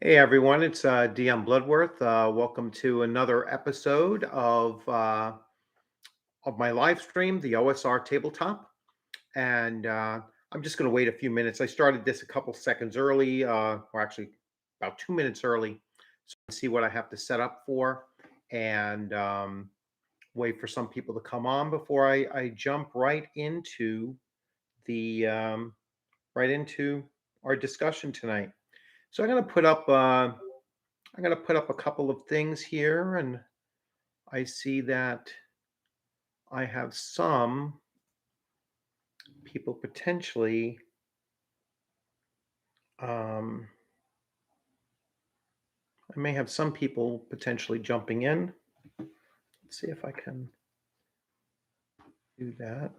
Hey everyone, it's DM Bloodworth. Welcome to another episode of my live stream, the OSR Tabletop. And I'm just going to wait a few minutes. I started this a couple seconds early, or actually about 2 minutes early, so I can see what I have to set up for, and wait for some people to come on before I jump the right into our discussion tonight. So I'm going to put up a couple of things here, and I see that I have some people potentially. Um, I may have some people potentially jumping in. Let's see if I can do that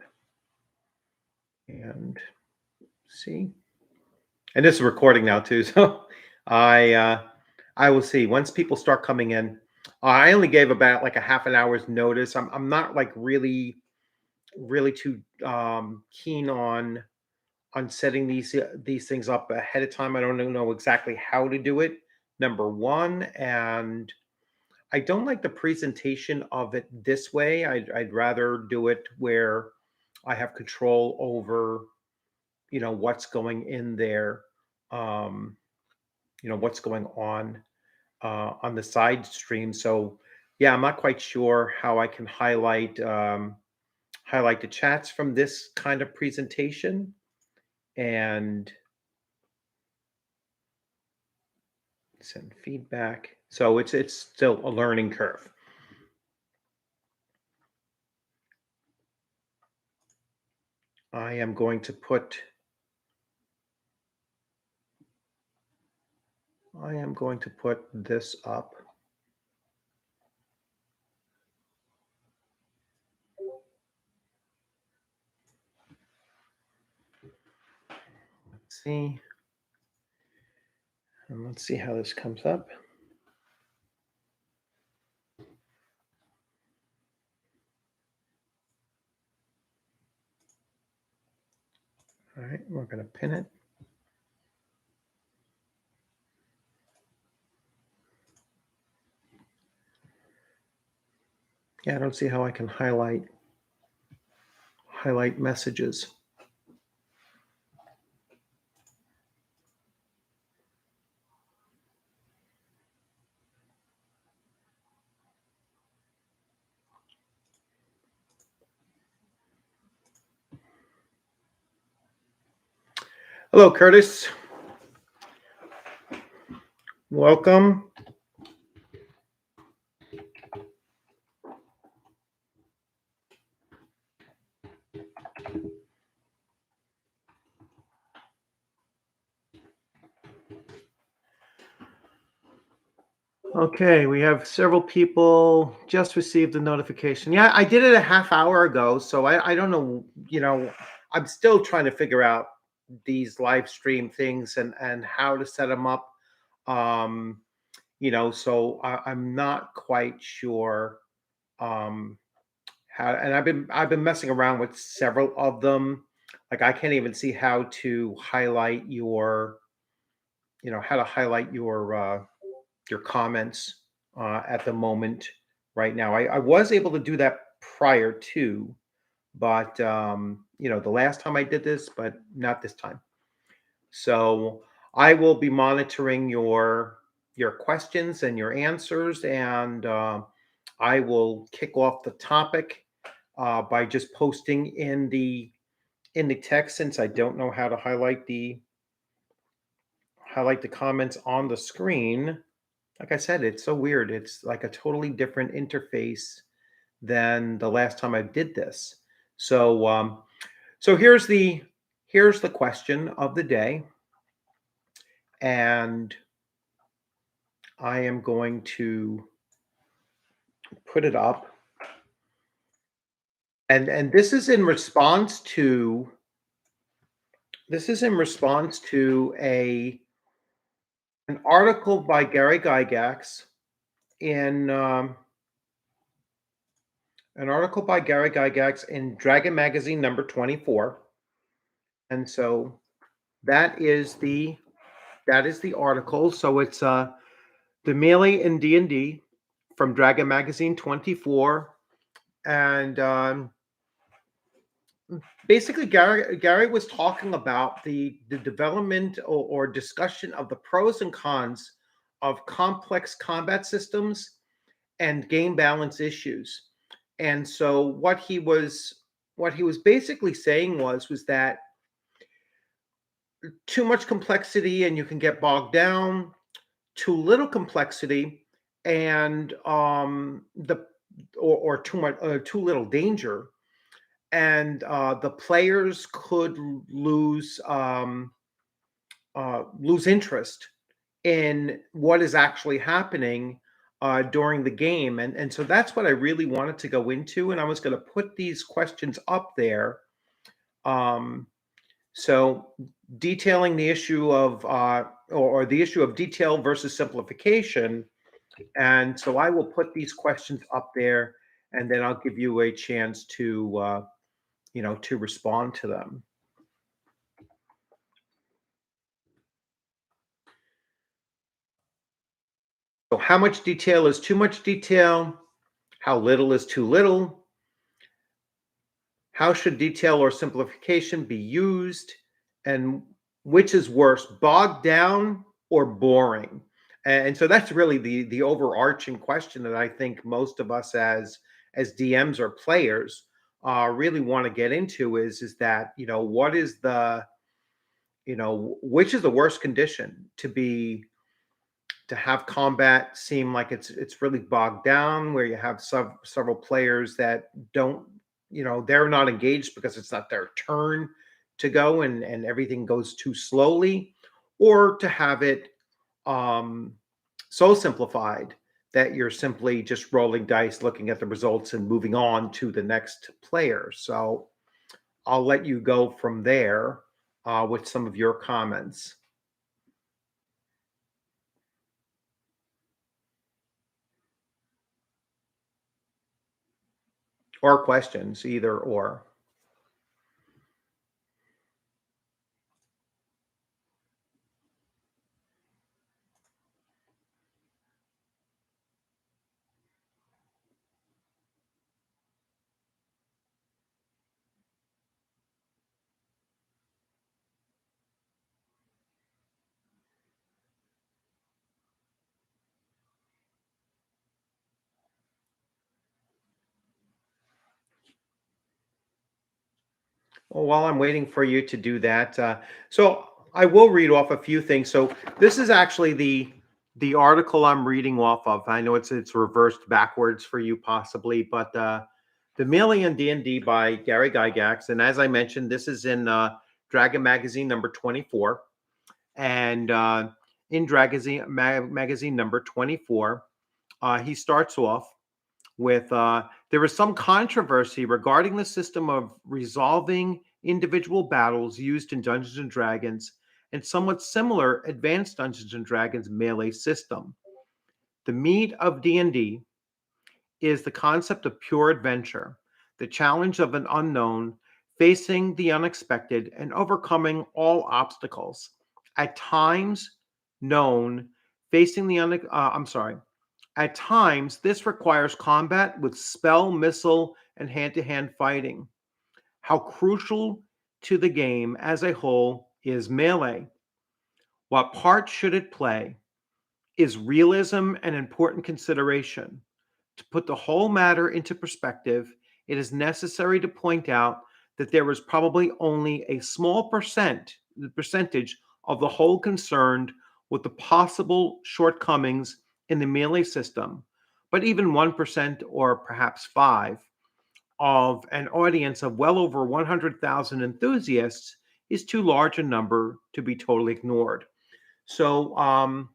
and see. And this is recording now too, so I uh, I will see once people start coming in. I only gave about like a half an hour's notice. I'm not like really too keen on setting these things up ahead of time. I don't know exactly how to do it. Number one, and I don't like the presentation of it this way. I'd rather do it where I have control over, what's going in there, um, what's going on the side stream. So, yeah, I'm not quite sure how I can highlight the chats from this kind of presentation and send feedback. So it's still a learning curve. I am going to put this up. Let's see. And let's see how this comes up. All right, we're going to pin it. Yeah, I don't see how I can highlight messages. Hello, Curtis. Welcome. Okay, we have several people just received the notification. Yeah, I did it a half hour ago, so I don't know, I'm still trying to figure out these live stream things and how to set them up. Um, so I'm not quite sure how, and I've been messing around with several of them. Like I can't even see how to highlight your comments at the moment right now. I was able to do that prior to, but the last time I did this, but not this time. So I will be monitoring your questions and your answers, and I will kick off the topic by just posting in the text, since I don't know how to highlight the comments on the screen. Like I said, it's so weird. It's like a totally different interface than the last time I did this. So here's the question of the day, and I am going to put it up. And this is in response to an article by Gary Gygax in Dragon Magazine number 24. And so that is the That is the article. So it's the melee in D&D from Dragon Magazine 24. And basically, Gary was talking about the development or discussion of the pros and cons of complex combat systems and game balance issues. And so what he was basically saying was that too much complexity and you can get bogged down, too little complexity and the or too much too little danger and the players could lose interest in what is actually happening during the game. And so that's what I really wanted to go into. And I was going to put these questions up there. Um, so detailing the issue of, or the issue of detail versus simplification. And so I will put these questions up there and then I'll give you a chance to respond to them. So how much detail is too much detail? How little is too little? How should detail or simplification be used? And which is worse, bogged down or boring? And so that's really the overarching question that I think most of us as DMs or players really want to get into is that, what is which is the worst condition to have combat seem like it's really bogged down, where you have several players that don't, they're not engaged because it's not their turn to go and everything goes too slowly, or to have it um, so simplified that you're simply just rolling dice, looking at the results, and moving on to the next player. So I'll let you go from there with some of your comments or questions, either or. Well, while I'm waiting for you to do that, so I will read off a few things. So this is actually the article I'm reading off of. I know it's reversed backwards for you possibly, but the Million D&D by Gary Gygax, and as I mentioned, this is in Dragon Magazine number 24, and in Dragon Magazine number 24, he starts off with there was some controversy regarding the system of resolving individual battles used in Dungeons and Dragons and somewhat similar advanced Dungeons and Dragons melee system. The meat of D&D is the concept of pure adventure, the challenge of an unknown, facing the unexpected and overcoming all obstacles. At times known, facing the at times, this requires combat with spell, missile, and hand-to-hand fighting. How crucial to the game as a whole is melee? What part should it play? Is realism an important consideration? To put the whole matter into perspective, it is necessary to point out that there is probably only a small percentage of the whole concerned with the possible shortcomings in the melee system, but even 1% or perhaps 5 of an audience of well over 100,000 enthusiasts is too large a number to be totally ignored. So,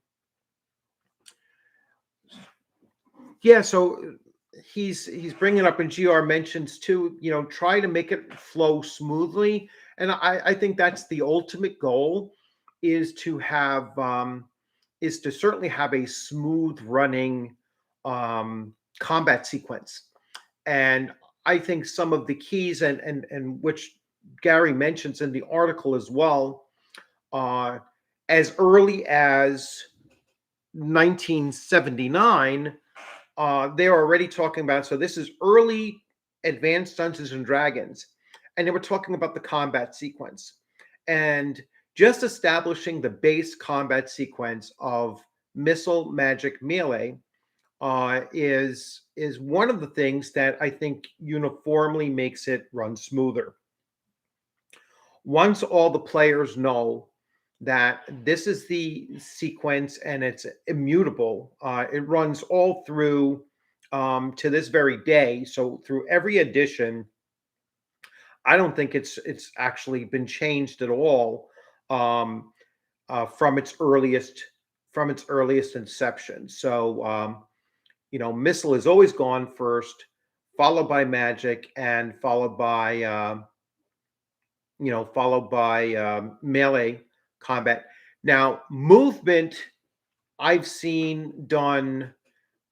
yeah, so he's bringing up, and GR mentions too, try to make it flow smoothly, and I think that's the ultimate goal, is to certainly have a smooth running combat sequence. And I think some of the keys, and which Gary mentions in the article as well, uh, as early as 1979, they're already talking about, so this is early advanced Dungeons and Dragons, and they were talking about the combat sequence and just establishing the base combat sequence of missile, magic, melee is one of the things that I think uniformly makes it run smoother. Once all the players know that this is the sequence and it's immutable, it runs all through to this very day. So through every edition, I don't think it's actually been changed at all um, from its earliest inception. So missile is always gone first, followed by magic, and followed by melee combat. Now, movement I've seen done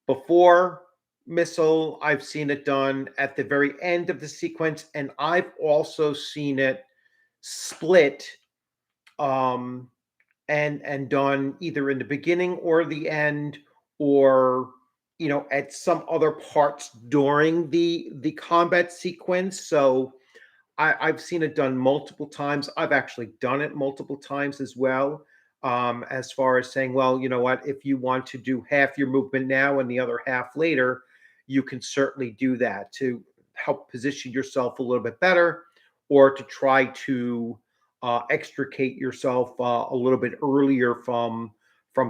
before missile. I've seen it done at the very end of the sequence, and I've also seen it split um, and done either in the beginning or the end, or at some other parts during the combat sequence. So I've seen it done multiple times. I've actually done it multiple times as well. As far as saying, well, you know what, if you want to do half your movement now and the other half later, you can certainly do that to help position yourself a little bit better, or to try to extricate yourself a little bit earlier from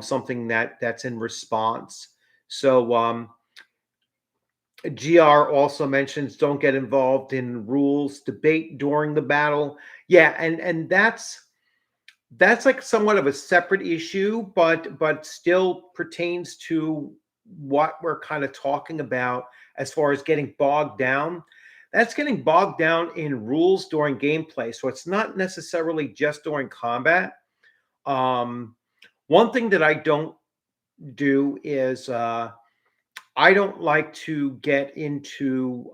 something that's in response. So GR also mentions don't get involved in rules debate during the battle. Yeah, and that's like somewhat of a separate issue, but still pertains to what we're kind of talking about as far as getting bogged down. That's getting bogged down in rules during gameplay. So it's not necessarily just during combat. Um, One thing that I don't do is I don't like to get into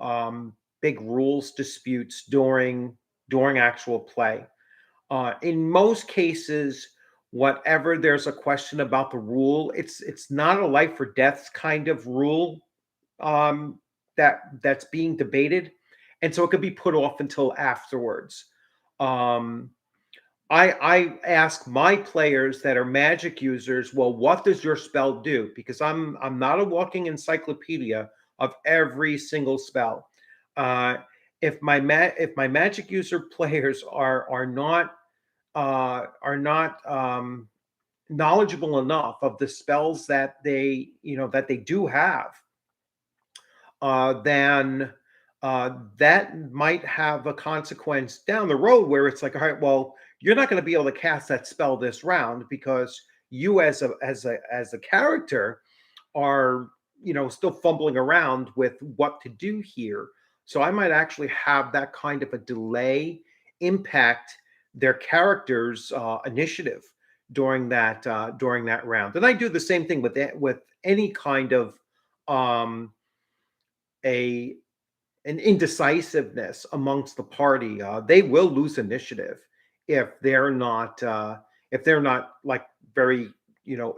big rules disputes during actual play. In most cases, whatever there's a question about the rule, it's not a life or death kind of rule um, that's being debated, and so it could be put off until afterwards. Um, I ask my players that are magic users, well, what does your spell do? Because I'm not a walking encyclopedia of every single spell. Uh, if my magic user players are not knowledgeable enough of the spells that they do have, then that might have a consequence down the road where it's like, all right, well, you're not going to be able to cast that spell this round because you as a character are still fumbling around with what to do here. So I might actually have that kind of a delay impact their character's initiative during that round. And I do the same thing with any kind of um, a an indecisiveness amongst the party. They will lose initiative if they're not like very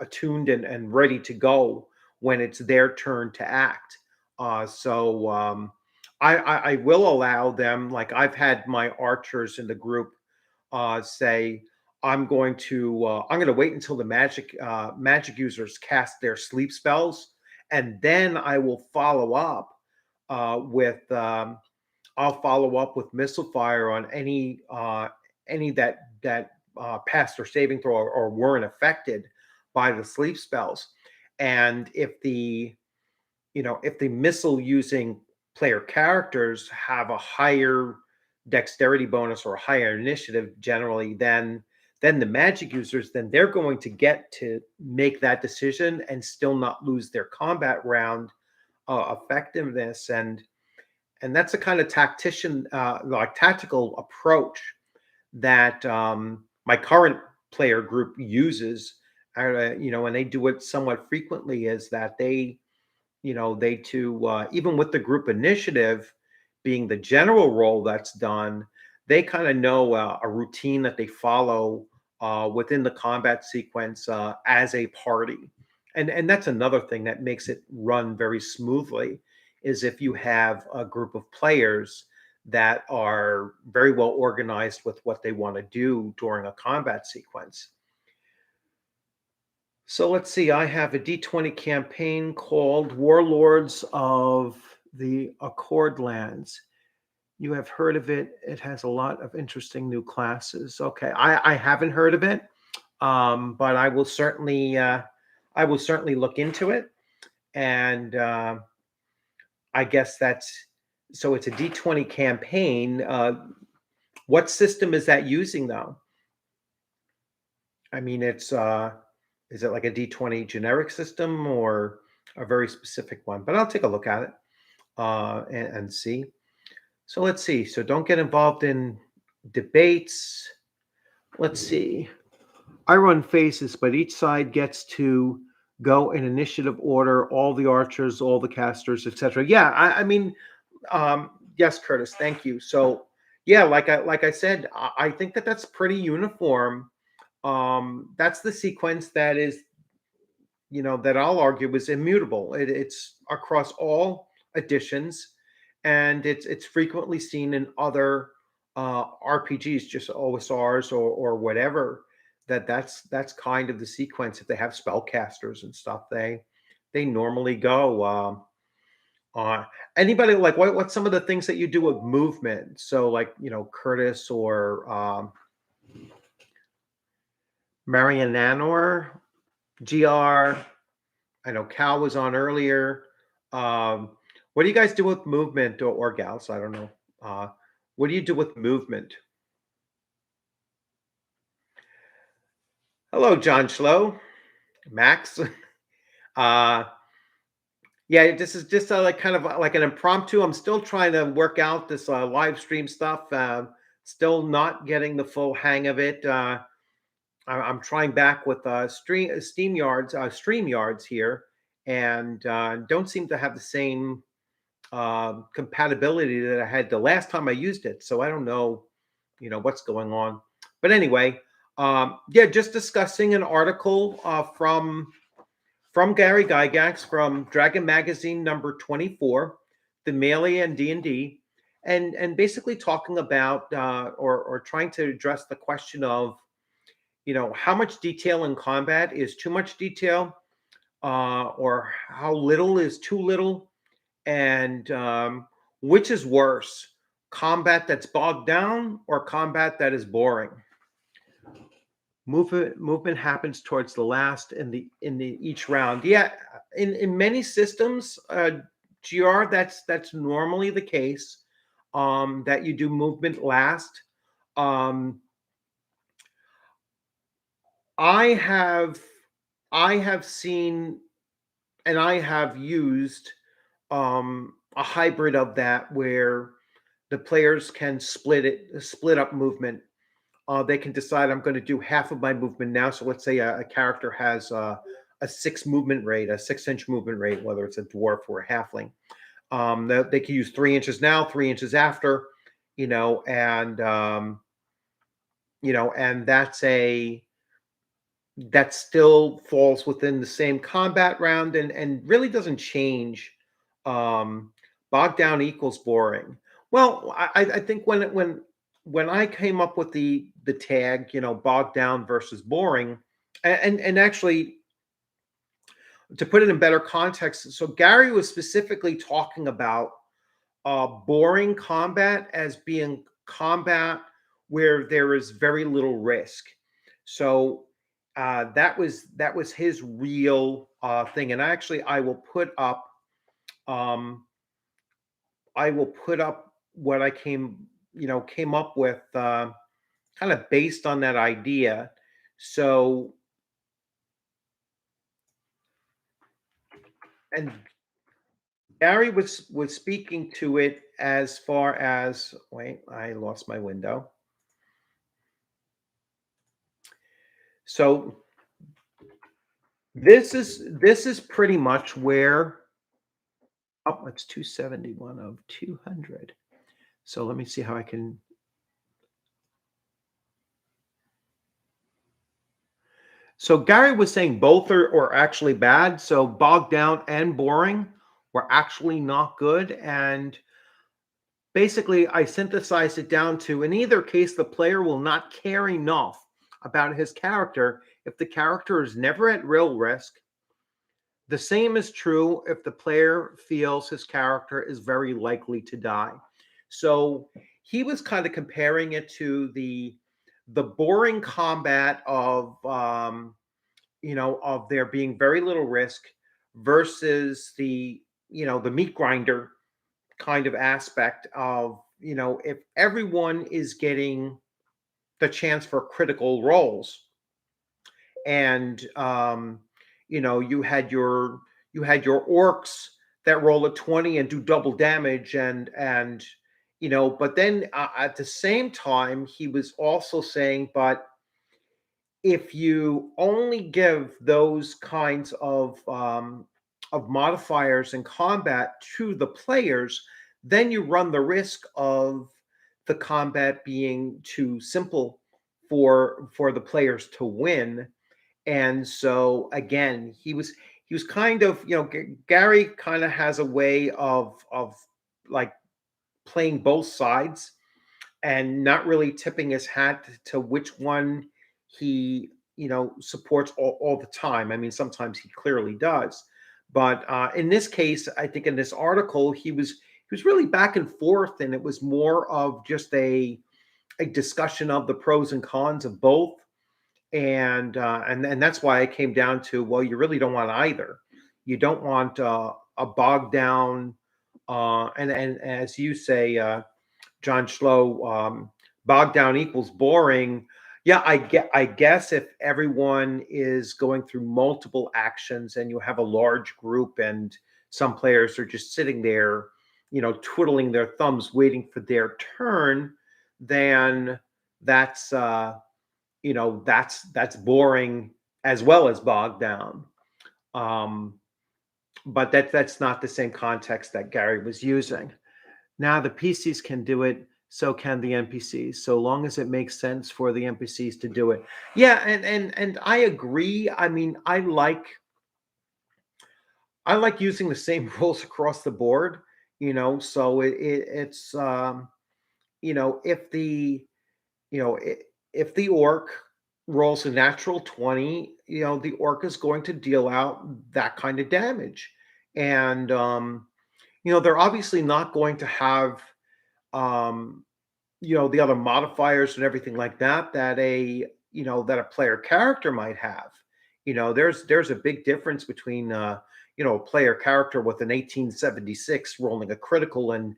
attuned and ready to go when it's their turn to act. I will allow them. Like I've had my archers in the group say, I'm going to wait until the magic users cast their sleep spells, and then I will follow up with I'll follow up with missile fire on any that passed their saving throw or weren't affected by the sleep spells. And if the missile using player characters have a higher dexterity bonus or a higher initiative generally than the magic users, then they're going to get to make that decision and still not lose their combat round effectiveness. And that's a kind of tactical approach that my current player group uses. And they do it somewhat frequently. Is that they too, even with the group initiative being the general role that's done, they kind of know a routine that they follow within the combat sequence as a party. And that's another thing that makes it run very smoothly is if you have a group of players that are very well organized with what they want to do during a combat sequence. So let's see, I have a D20 campaign called Warlords of the Accord Lands. You have heard of it. It has a lot of interesting new classes. Okay, I haven't heard of it, but I will certainly look into it. And I guess so. It's a D20 campaign. What system is that using though? I mean, is it like a D20 generic system or a very specific one? But I'll take a look at it and see. So let's see. So don't get involved in debates. Let's see. I run phases, but each side gets to go in initiative order. All the archers, all the casters, etc. Yeah, I mean, yes, Curtis. Thank you. So yeah, like I said, I think that's pretty uniform. That's the sequence that is, that I'll argue is immutable. It's across all editions, and it's frequently seen in other RPGs, just OSRs or whatever. That's kind of the sequence. If they have spellcasters and stuff, they normally go. Anybody like what's some of the things that you do with movement? So like Curtis or Marian Nanor, GR. I know Cal was on earlier. What do you guys do with movement or gals? I don't know. What do you do with movement? Hello, John Schlow, Max. Yeah, this is just like kind of like an impromptu. I'm still trying to work out this live stream stuff. Still not getting the full hang of it. I'm trying back with Streamyards here, and don't seem to have the same compatibility that I had the last time I used it. So I don't know, what's going on. But anyway, yeah, just discussing an article from Gary Gygax from Dragon Magazine number 24, the Melee and D&D, and basically talking about or trying to address the question of how much detail in combat is too much detail, or how little is too little, and which is worse, combat that's bogged down or combat that is boring. Movement happens towards the last in the each round. Yeah, in many systems, GR, that's normally the case, that you do movement last. I have seen and I have used a hybrid of that where the players can split up movement. They can decide I'm going to do half of my movement now. So let's say a character has a 6 movement rate, a 6-inch movement rate, whether it's a dwarf or a halfling. They can use 3 inches now, 3 inches after, and and that still falls within the same combat round and really doesn't change. Bogged down equals boring. Well, I think when I came up with the tag, bogged down versus boring, and actually to put it in better context, so Gary was specifically talking about boring combat as being combat where there is very little risk. So that was his real thing. And actually, I will put up what I came up with, kind of based on that idea. So, and Gary was speaking to it as far as, wait, I lost my window. So this is pretty much where, oh, it's 271 of 200. So let me see how I can. So Gary was saying both are actually bad. So bogged down and boring were actually not good. And basically, I synthesized it down to, in either case, the player will not care enough about his character if the character is never at real risk. The same is true if the player feels his character is very likely to die. So he was kind of comparing it to the boring combat of of there being very little risk versus the meat grinder kind of aspect of, if everyone is getting the chance for critical roles, and you had your orcs that roll a 20 and do double damage, and but then at the same time he was also saying, but if you only give those kinds of modifiers in combat to the players, then you run the risk of the combat being too simple for the players to win. And so again, he was kind of, Gary kind of has a way of like playing both sides and not really tipping his hat to which one he supports all the time. I mean, sometimes he clearly does, but in this case, I think in this article he was really back and forth, and it was more of just a discussion of the pros and cons of both. And that's why I came down to, well, you really don't want either. You don't want a bogged down, and as you say, John Schlow, bogged down equals boring. Yeah, I guess if everyone is going through multiple actions and you have a large group and some players are just sitting there, twiddling their thumbs waiting for their turn, then that's that's boring as well as bogged down. Um, but that's not the same context that Gary was using. Now the PCs can do it, so can the NPCs, so long as it makes sense for the NPCs to do it. Yeah, and I agree. I mean, I like using the same rules across the board. So it's if the you know I if the orc rolls a natural 20, the orc is going to deal out that kind of damage. And they're obviously not going to have um the other modifiers and everything like that that a player character might have. There's a big difference between a player character with an 1876 rolling a critical and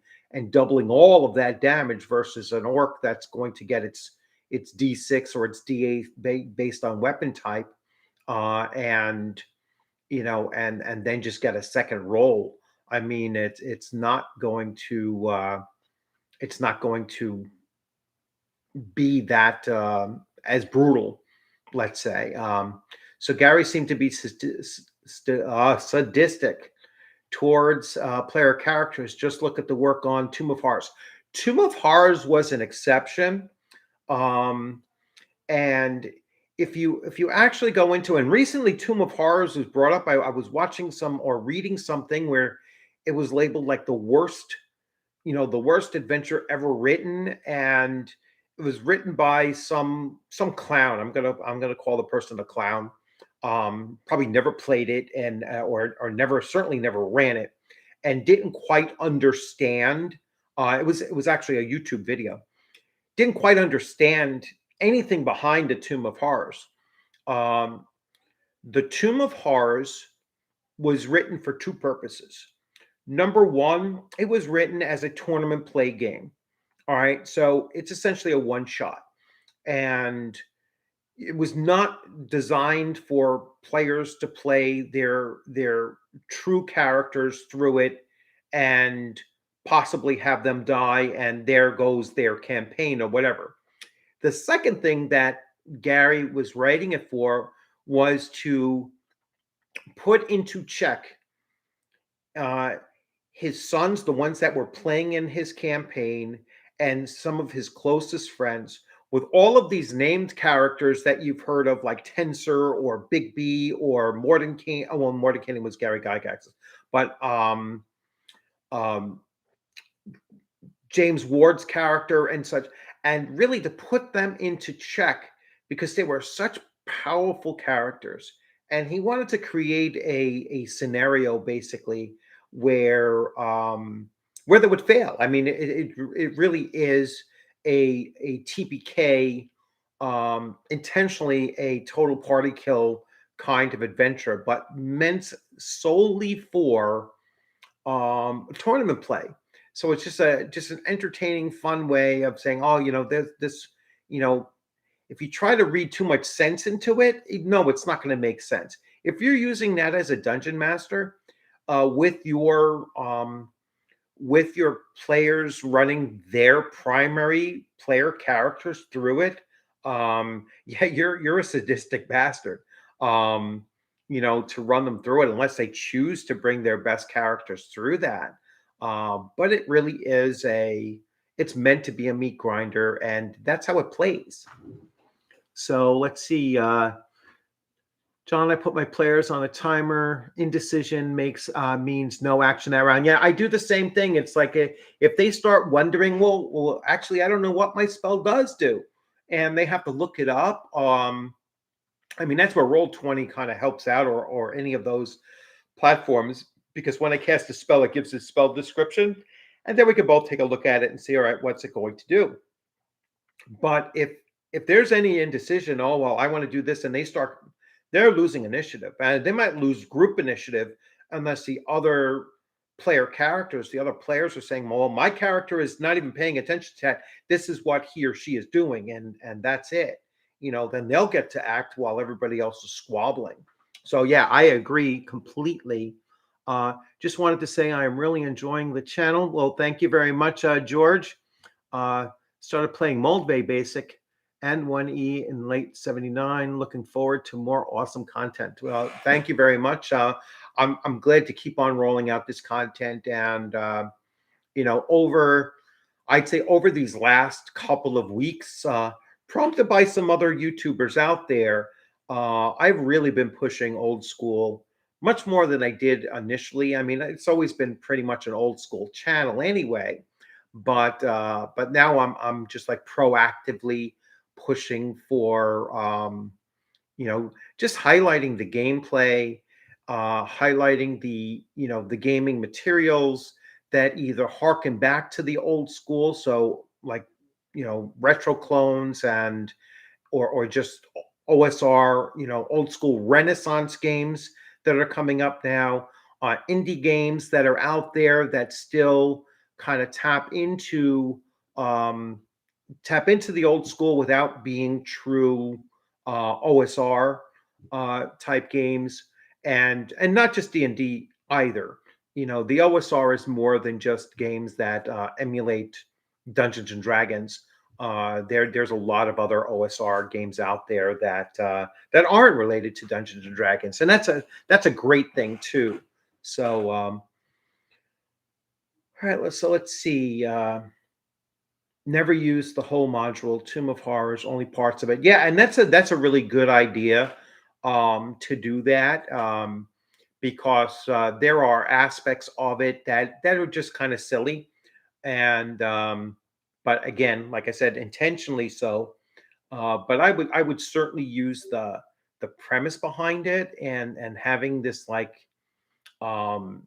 doubling all of that damage versus an orc that's going to get its d6 or its d8 based on weapon type, and and then just get a second roll. I mean, it's not going to be that as brutal, let's say. So Gary seemed to be sadistic towards player characters. Just look at the work on Tomb of Horrors. Tomb of Horrors was an exception, um, and if you actually go into, and recently Tomb of Horrors was brought up. I was watching some or reading something where it was labeled like the worst adventure ever written, and it was written by some clown. I'm gonna call the person a clown. Probably never played it, and or never, certainly never ran it, and didn't quite understand. It was actually a YouTube video. Didn't quite understand anything behind the Tomb of Horrors. Um, the Tomb of Horrors was written for two purposes. Number one, it was written as a tournament play game. All right. So it's essentially a one shot. And it was not designed for players to play their true characters through it and possibly have them die and there goes their campaign or whatever. The second thing that Gary was writing it for was to put into check uh, his sons, the ones that were playing in his campaign, and some of his closest friends with all of these named characters that you've heard of, like Tensor or Big B or Mordenkainen. Oh, well, Mordenkainen was Gary Gygax's, but um, James Ward's character and such, and really to put them into check because they were such powerful characters. And he wanted to create a scenario basically where they would fail. I mean, it really is a TPK, intentionally a total party kill kind of adventure, but meant solely for tournament play. So it's just an entertaining, fun way of saying, oh, there's this, you know, if you try to read too much sense into it, no, it's not going to make sense. If you're using that as a dungeon master, uh, with your um, with your players running their primary player characters through it, yeah, you're a sadistic bastard. Um, to run them through it unless they choose to bring their best characters through that. But it really is it's meant to be a meat grinder, and that's how it plays. So let's see. John, I put my players on a timer. Indecision means no action that round. Yeah, I do the same thing. It's like if they start wondering, well, actually, I don't know what my spell does do, and they have to look it up. I mean, that's where Roll20 kind of helps out, or any of those platforms, because when I cast a spell, it gives a spell description, and then we can both take a look at it and see, all right, what's it going to do? But if there's any indecision, oh well, I want to do this, and they're losing initiative, and they might lose group initiative unless the other the other players are saying, well, my character is not even paying attention to that. This is what he or she is doing, and that's it. Then they'll get to act while everybody else is squabbling. So yeah, I agree completely. Just wanted to say I am really enjoying the channel. Well, thank you very much, George. Uh, Started playing Moldvay Basic and 1E in late 79. Looking forward to more awesome content. Well, thank you very much. I'm glad to keep on rolling out this content. And, I'd say over these last couple of weeks, prompted by some other YouTubers out there, I've really been pushing old school much more than I did initially. I mean, it's always been pretty much an old school channel anyway, but now I'm just like proactively pushing for just highlighting the gameplay, highlighting the gaming materials that either harken back to the old school, so like retro clones and or just OSR, old school Renaissance games that are coming up now, indie games that are out there that still kind of um, tap into the old school without being true OSR type games, and not just D&D either. The OSR is more than just games that emulate Dungeons and Dragons. There's a lot of other OSR games out there that aren't related to Dungeons and Dragons, and that's a great thing too. So, all right, let's see. Never use the whole module. Tomb of Horrors, only parts of it. Yeah, and that's a really good idea, to do that, because there are aspects of it that are just kind of silly, and but again, like I said, intentionally so. But I would certainly use the premise behind it, and having this like um,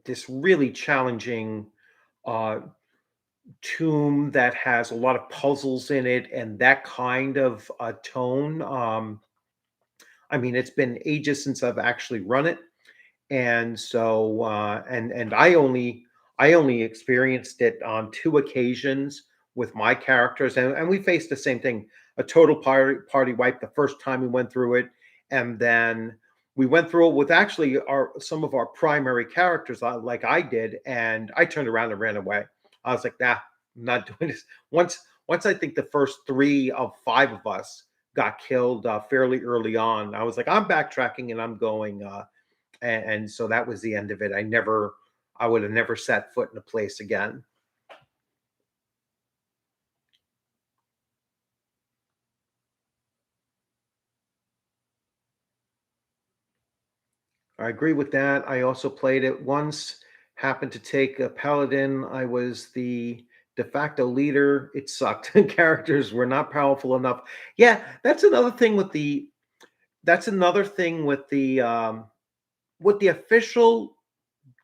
this really challenging uh, tomb that has a lot of puzzles in it and that kind of tone. I mean, it's been ages since I've actually run it, and so and I only experienced it on two occasions with my characters, and we faced the same thing, a total party wipe the first time we went through it, and then we went through it with actually some of our primary characters, like I did, and I turned around and ran away. I was like, nah, I'm not doing this. Once I think the first 3 of 5 of us got killed fairly early on, I was like, I'm backtracking and I'm going. And so that was the end of it. I would have never set foot in a place again. I agree with that. I also played it once, happened to take a paladin. I was the de facto leader. It sucked. Characters were not powerful enough. Yeah, that's another thing with the official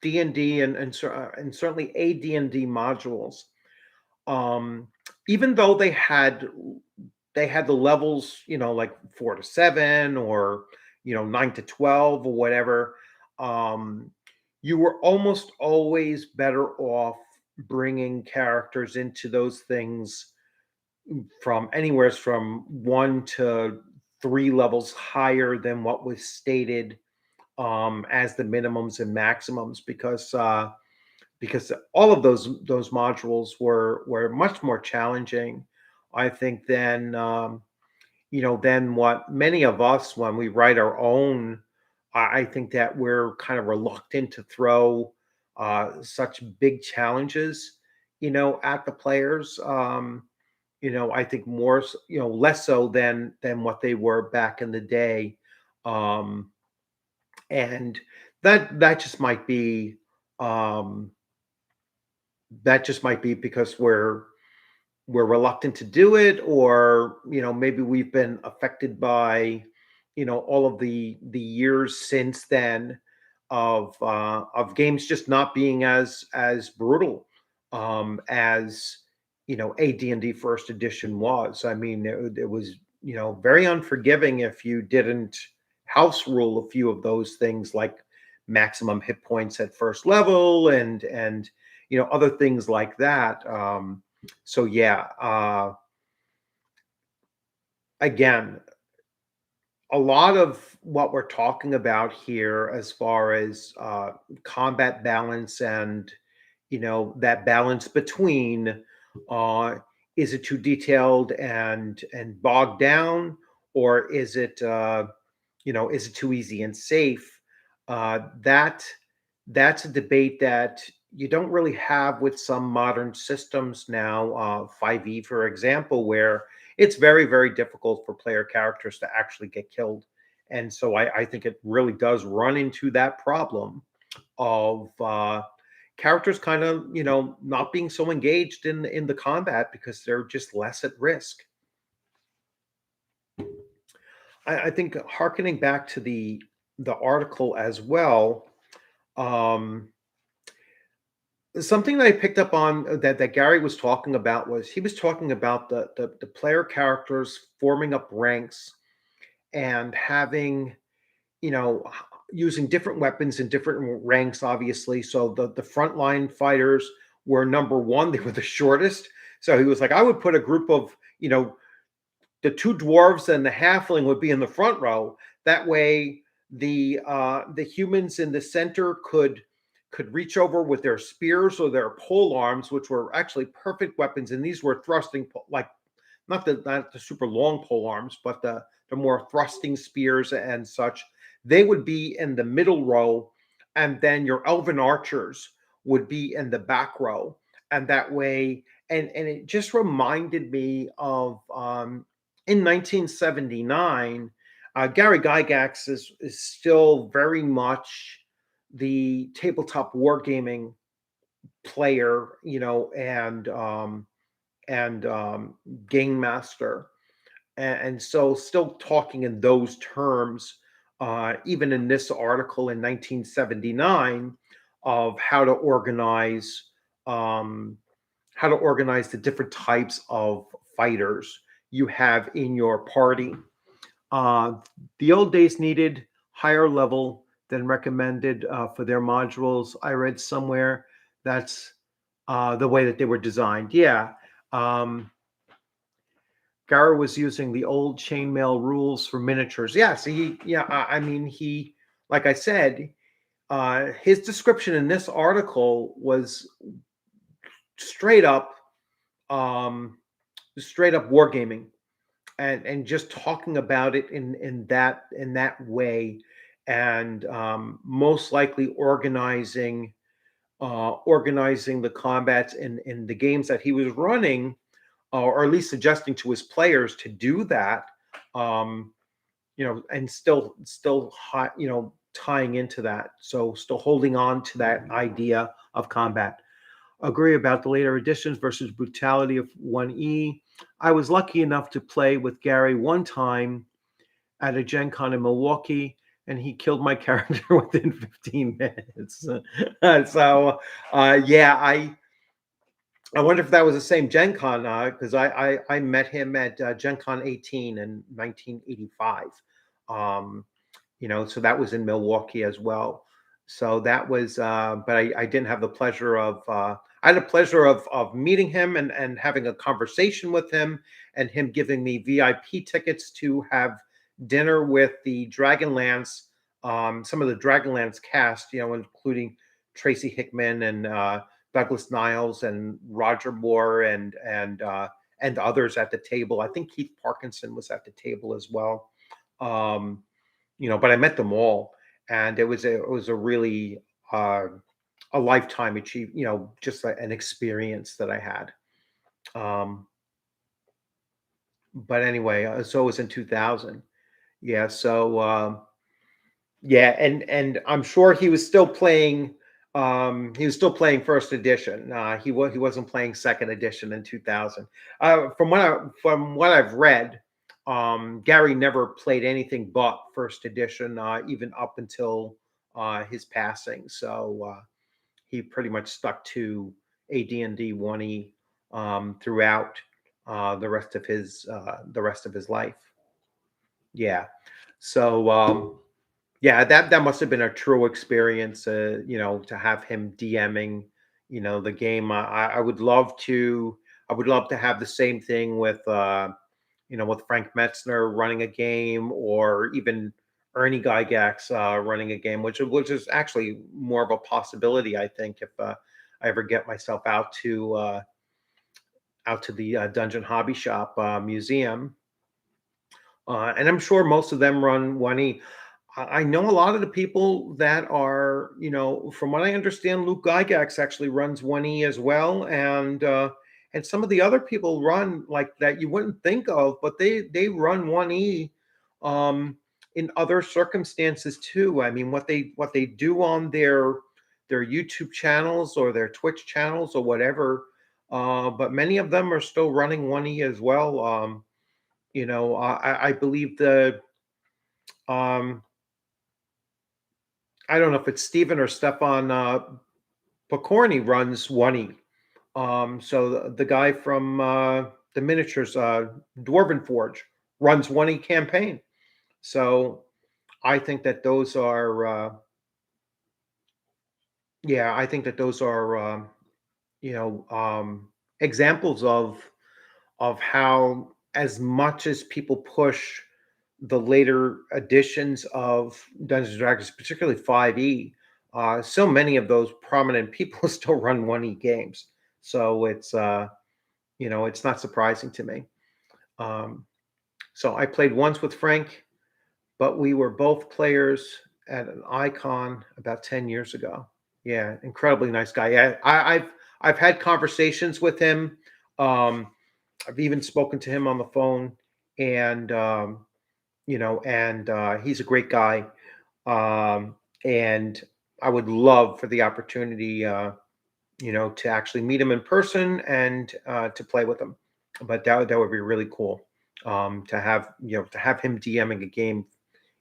D&D and certainly AD&D modules. Um Even though they had the levels, like 4 to 7 or 9 to 12 or whatever, um you were almost always better off bringing characters into those things from anywhere from 1 to 3 levels higher than what was stated as the minimums and maximums, because all of those modules were much more challenging, I think, than what many of us, when we write our own, I think that we're kind of reluctant to throw such big challenges, at the players. I think less so than what they were back in the day. Um, and that just might be um, because we're reluctant to do it, or maybe we've been affected by all of the years since then of games just not being as brutal as AD&D first edition was. I mean, it was very unforgiving if you didn't house rule a few of those things, like maximum hit points at first level and other things like that. So yeah, again, a lot of what we're talking about here, as far as combat balance and that balance between, uh, is it too detailed and bogged down, or is it too easy and safe? That's a debate that you don't really have with some modern systems now. 5e, for example, where it's very, very difficult for player characters to actually get killed. And so I think it really does run into that problem of characters kind of, not being so engaged in the combat because they're just less at risk. I think, harkening back to the article as well, um, something that I picked up on, that Gary was talking about, was he was talking about the player characters forming up ranks and having, using different weapons in different ranks, obviously. So the frontline fighters were number one; they were the shortest. So he was like, I would put a group of, the two dwarves and the halfling would be in the front row. That way, the humans in the center could reach over with their spears or their pole arms, which were actually perfect weapons. And these were thrusting, like, not the super long pole arms, but the more thrusting spears and such. They would be in the middle row, and then your elven archers would be in the back row. And that way, and it just reminded me of, in 1979, Gary Gygax is still very much the tabletop wargaming player, and game master, and so still talking in those terms, even in this article in 1979, of um, how to organize the different types of fighters you have in your party. Uh, the old days needed higher level than recommended for their modules. I read somewhere that's the way that they were designed. Yeah. Um, Gara was using the old chainmail rules for miniatures. Yeah. So I mean, like I said, his description in this article was straight up, um, straight up wargaming, and just talking about it in that way, and most likely organizing the combats in the games that he was running, or at least suggesting to his players to do that, and still high, tying into that. So still holding on to that idea of combat. Agree about the later editions versus brutality of 1E. I was lucky enough to play with Gary one time at a Gen Con in Milwaukee, and he killed my character within 15 minutes. Yeah, I wonder if that was the same Gen Con, because I met him at Gen Con 18 in 1985. So that was in Milwaukee as well. So that was, but I didn't have the pleasure of, I had the pleasure of meeting him and having a conversation with him, and him giving me VIP tickets to have dinner with the Dragonlance, some of the Dragonlance cast, including Tracy Hickman and Douglas Niles and Roger Moore and others at the table. I think Keith Parkinson was at the table as well. But I met them all, and it was a really a lifetime just an experience that I had. But anyway, so it was in 2000. Yeah, so yeah, and I'm sure he was still playing. He was still playing first edition. He wasn't playing second edition in 2000. From what I've read, Gary never played anything but first edition, even up until his passing. So he pretty much stuck to AD&D 1E throughout the rest of his life. Yeah. So yeah, that must have been a true experience, to have him DMing, the game. I would love to. I would love to have the same thing with Frank Metzner running a game, or even Ernie Gygax running a game, which is actually more of a possibility, I think, if I ever get myself out to the Dungeon Hobby Shop museum. And I'm sure most of them run 1E. I know a lot of the people that are, from what I understand, Luke Gygax actually runs 1E as well, and some of the other people run like that you wouldn't think of, but they run 1E in other circumstances too. I mean, what they do on their YouTube channels or their Twitch channels or whatever, but many of them are still running 1E as well. I believe um, I don't know if it's Stephen or Stefan Pokorny runs 1E. So the guy from the miniatures, Dwarven Forge, runs 1E campaign. So I think that those are, yeah, I think that those are, examples of how, as much as people push the later editions of Dungeons and Dragons, particularly 5e, so many of those prominent people still run 1e games. So it's not surprising to me. So I played once with Frank, but we were both players at an Icon about 10 years ago. Yeah, incredibly nice guy. Yeah, I've had conversations with him. I've even spoken to him on the phone, and he's a great guy. And I would love for the opportunity, to actually meet him in person and to play with him. But that would be really cool. To have him DMing a game,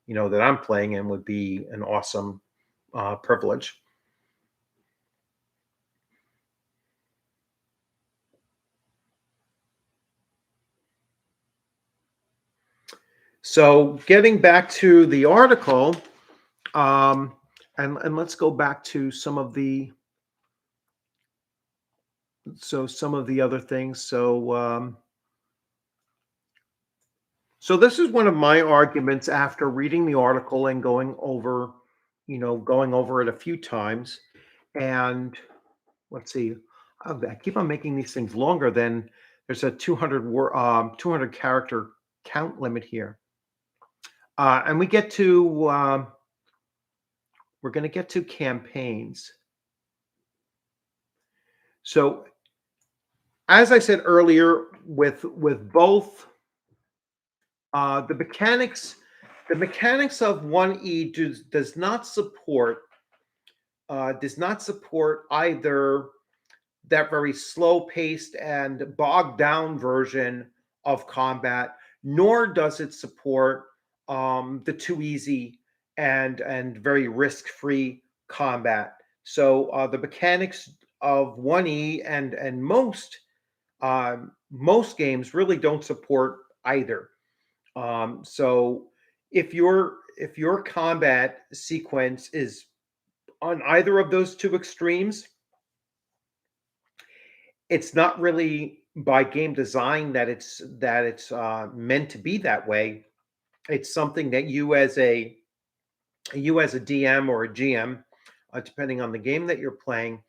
that I'm playing in would be an awesome privilege. So getting back to the article, and let's go back to some of the other things. So this is one of my arguments after reading the article and going over it a few times. And let's see, I keep on making these things longer than there's a 200 character count limit here. And we're going to get to campaigns. So as I said earlier, with both the mechanics the mechanics of 1E does not support either that very slow paced and bogged down version of combat, nor does it support the too easy and very risk free combat. So the mechanics of 1E and most games really don't support either. So if your combat sequence is on either of those two extremes, it's not really by game design that it's meant to be that way. It's something that you as a DM or a GM, depending on the game that you're playing,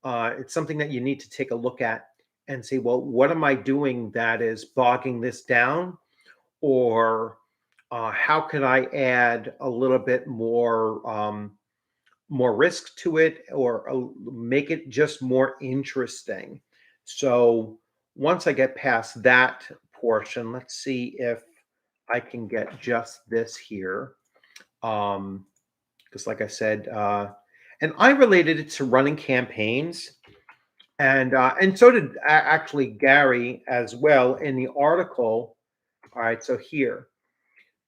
it's something that you need to take a look at and say, well, what am I doing that is bogging this down, or how can I add a little bit more risk to it, or make it just more interesting. So once I get past that portion, let's see if I can get just this here. Because like I said, and I related it to running campaigns, and so did actually Gary as well in the article. All right, so here,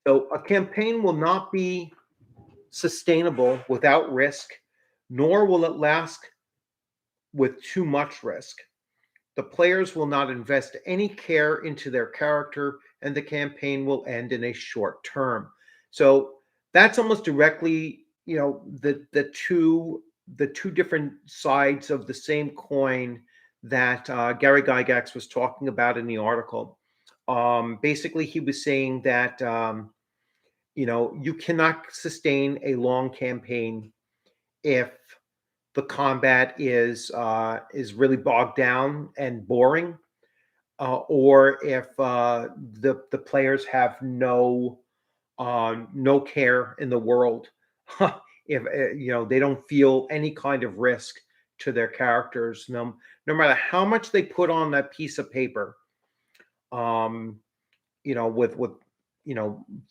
so a campaign will not be sustainable without risk, nor will it last with too much risk. The players will not invest any care into their character, and the campaign will end in a short term. So that's almost directly, the two different sides of the same coin that Gary Gygax was talking about in the article. Basically, he was saying that you cannot sustain a long campaign if the combat is really bogged down and boring, or if the players have no care in the world, if they don't feel any kind of risk to their characters, no matter how much they put on that piece of paper, with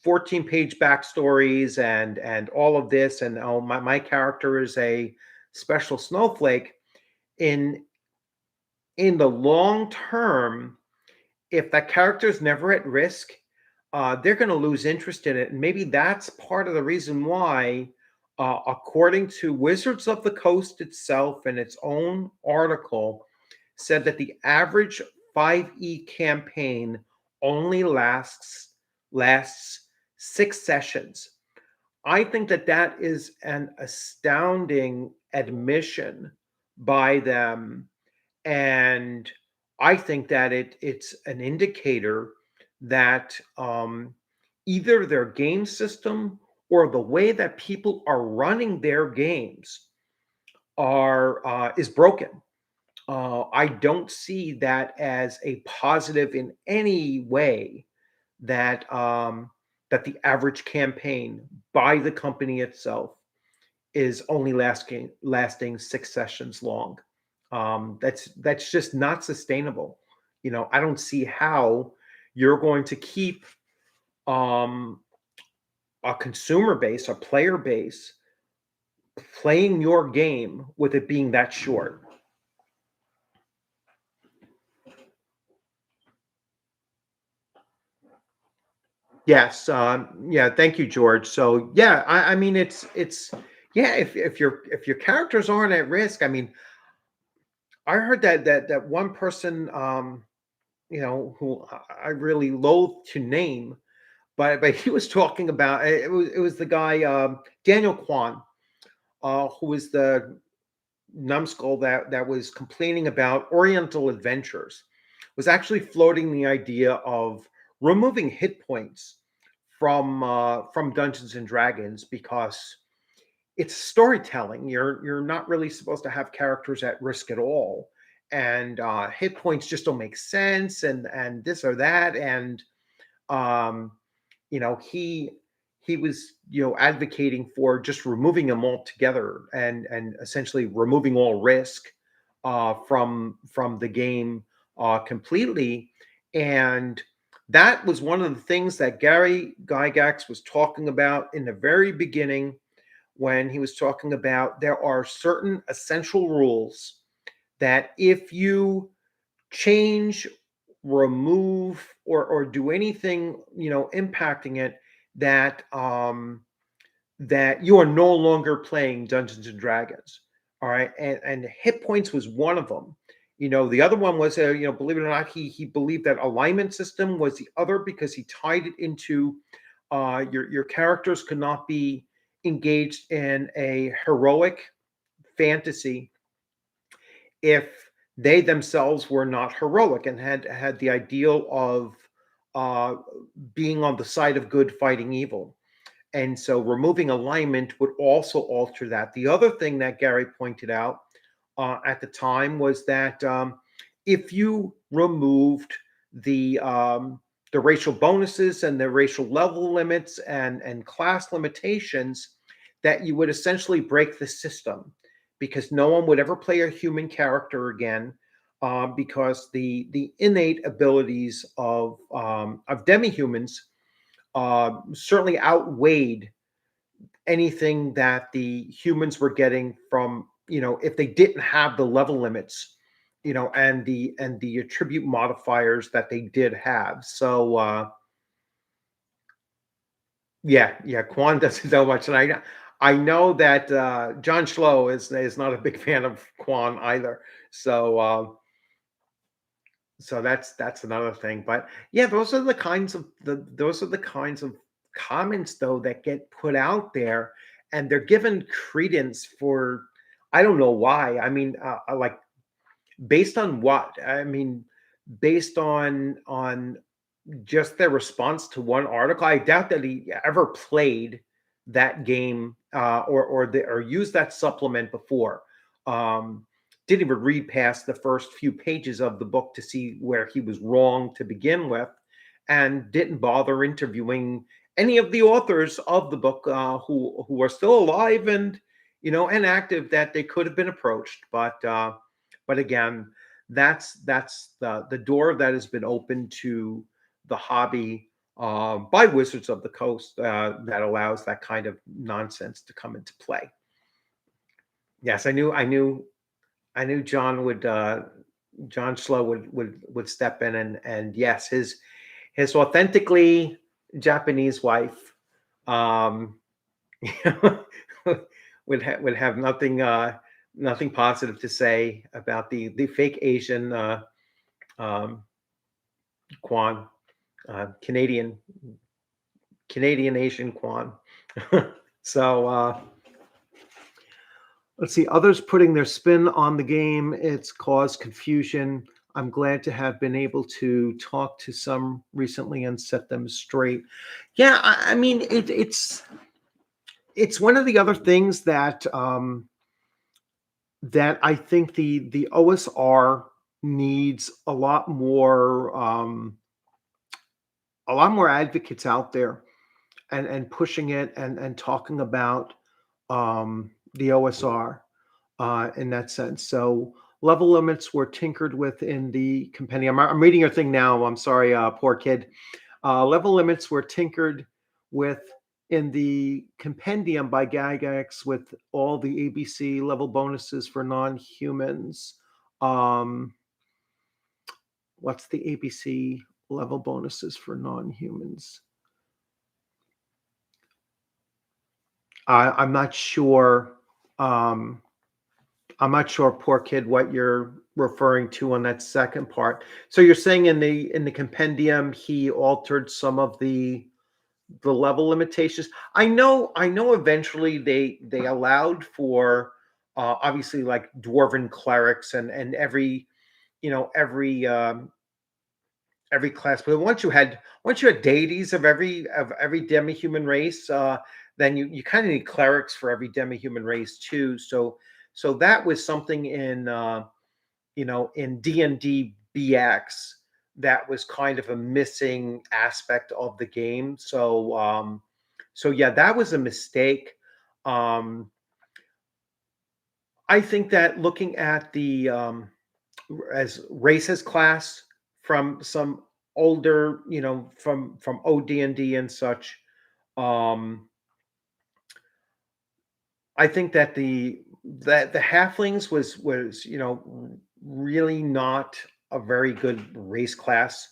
14-page backstories and all of this, and oh, my character is a special snowflake. In the long term, if that character is never at risk, they're going to lose interest in it. And maybe that's part of the reason why, according to Wizards of the Coast itself in its own article, said that the average 5e campaign only lasts 6 sessions. I think that is an astounding admission by them, and I think that it's an indicator that either their game system or the way that people are running their games is broken. I don't see that as a positive in any way, that the average campaign by the company itself is only lasting 6 sessions long. That's just not sustainable. I don't see how you're going to keep a consumer base, a player base, playing your game with it being that short. Yes. Yeah. Thank you, George. So yeah, I mean, it's yeah. If your characters aren't at risk, I mean, I heard that one person, who I really loathe to name, but he was talking about, it was the guy, Daniel Kwan, who was the numbskull that was complaining about Oriental Adventures, was actually floating the idea of removing hit points from Dungeons and Dragons, because it's storytelling. You're not really supposed to have characters at risk at all, and hit points just don't make sense, and this or that, and um, he was advocating for just removing them all together, and essentially removing all risk from the game completely. And That was one of the things that Gary Gygax was talking about in the very beginning when he was talking about there are certain essential rules that if you change, remove, or do anything, impacting it, that that you are no longer playing Dungeons and Dragons. All right, and hit points was one of them. The other one was, believe it or not, he believed that alignment system was the other because he tied it into your characters could not be engaged in a heroic fantasy if they themselves were not heroic and had the ideal of uh, being on the side of good fighting evil. And so removing alignment would also alter that. The other thing that Gary pointed out at the time was that if you removed the racial bonuses and the racial level limits and class limitations, that you would essentially break the system because no one would ever play a human character again. Because the innate abilities of demi-humans certainly outweighed anything that the humans were getting from, if they didn't have the level limits, and the attribute modifiers that they did have. So yeah, Quan doesn't know much, and I know that John Schlow is not a big fan of Quan either. So that's another thing. But yeah, those are the kinds of comments though that get put out there, and they're given credence for, I don't know why. I mean, like, based on what? I mean, based on just their response to one article. I doubt that he ever played that game or used that supplement before. Didn't even read past the first few pages of the book to see where he was wrong to begin with, and didn't bother interviewing any of the authors of the book who are still alive and active that they could have been approached. But again, that's the door that has been opened to the hobby by Wizards of the Coast that allows that kind of nonsense to come into play. Yes, I knew John Slow would step in, and yes, his authentically Japanese wife um, would have nothing positive to say about the fake Asian um, Quan, Canadian Asian Quan. So let's see. Others putting their spin on the game. It's caused confusion. I'm glad to have been able to talk to some recently and set them straight. Yeah, I mean it's one of the other things that that I think the OSR needs a lot more advocates out there and pushing it and talking about the OSR in that sense. So level limits were tinkered with in the compendium. I'm reading your thing now. I'm sorry, poor kid. Level limits were tinkered with in the compendium by Gygax with all the ABC level bonuses for non-humans. Um, what's the ABC level bonuses for non-humans? I'm not sure. Um, I'm not sure, poor kid, what you're referring to on that second part. So you're saying in the compendium he altered some of the level limitations. I know eventually they allowed for obviously like dwarven clerics and every class, but once you had deities of every demi-human race, then you kind of need clerics for every demi-human race too. So that was something in D&D BX that was kind of a missing aspect of the game. So yeah, that was a mistake. Um, I think that looking at the as race as class from some older, from OD&D and such. Um, I think that the halflings was really not a very good race class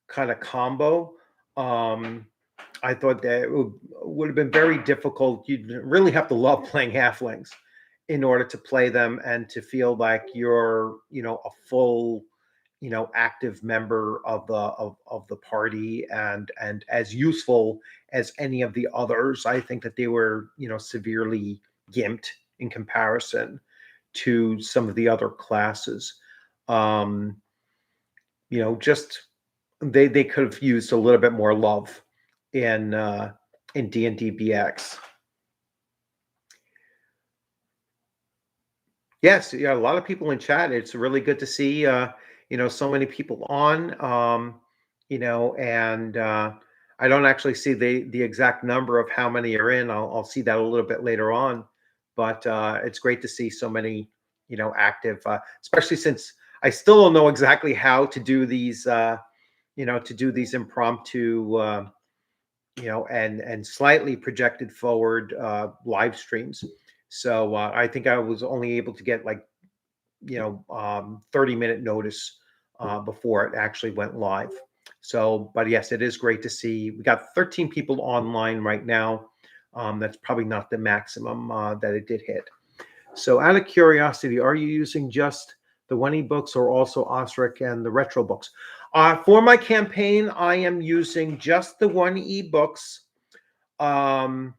kind of combo. Um, I thought that it would have been very difficult. You'd really have to love playing halflings in order to play them and to feel like you're, a full, active member of the party and as useful as any of the others. I think that they were, severely gimped in comparison to some of the other classes. Um, just they could have used a little bit more love in D&D BX. Yes, yeah, a lot of people in chat. It's really good to see so many people on. And I don't actually see the exact number of how many are in. I'll see that a little bit later on. But it's great to see so many, active, especially since I still don't know exactly how to do these impromptu and slightly projected forward live streams. So I think I was only able to get like 30-minute notice before it actually went live. So, but yes, it is great to see. We got 13 people online right now. That's probably not the maximum that it did hit. So, out of curiosity, are you using just the 1E books or also OSRIC and the retro books? For my campaign, I am using just the 1E books. And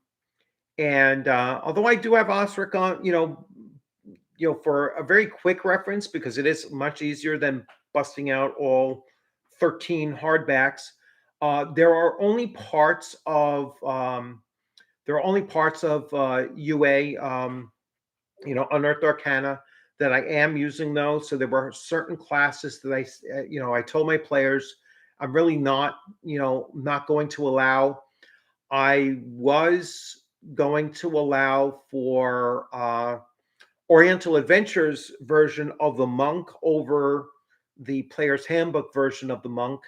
although I do have OSRIC on, for a very quick reference, because it is much easier than busting out all 13 hardbacks. There are only parts of UA, Unearthed Arcana, that I am using those. So there were certain classes that I told my players I'm really not going to allow. I was going to allow for Oriental Adventures version of the monk over the player's handbook version of the monk.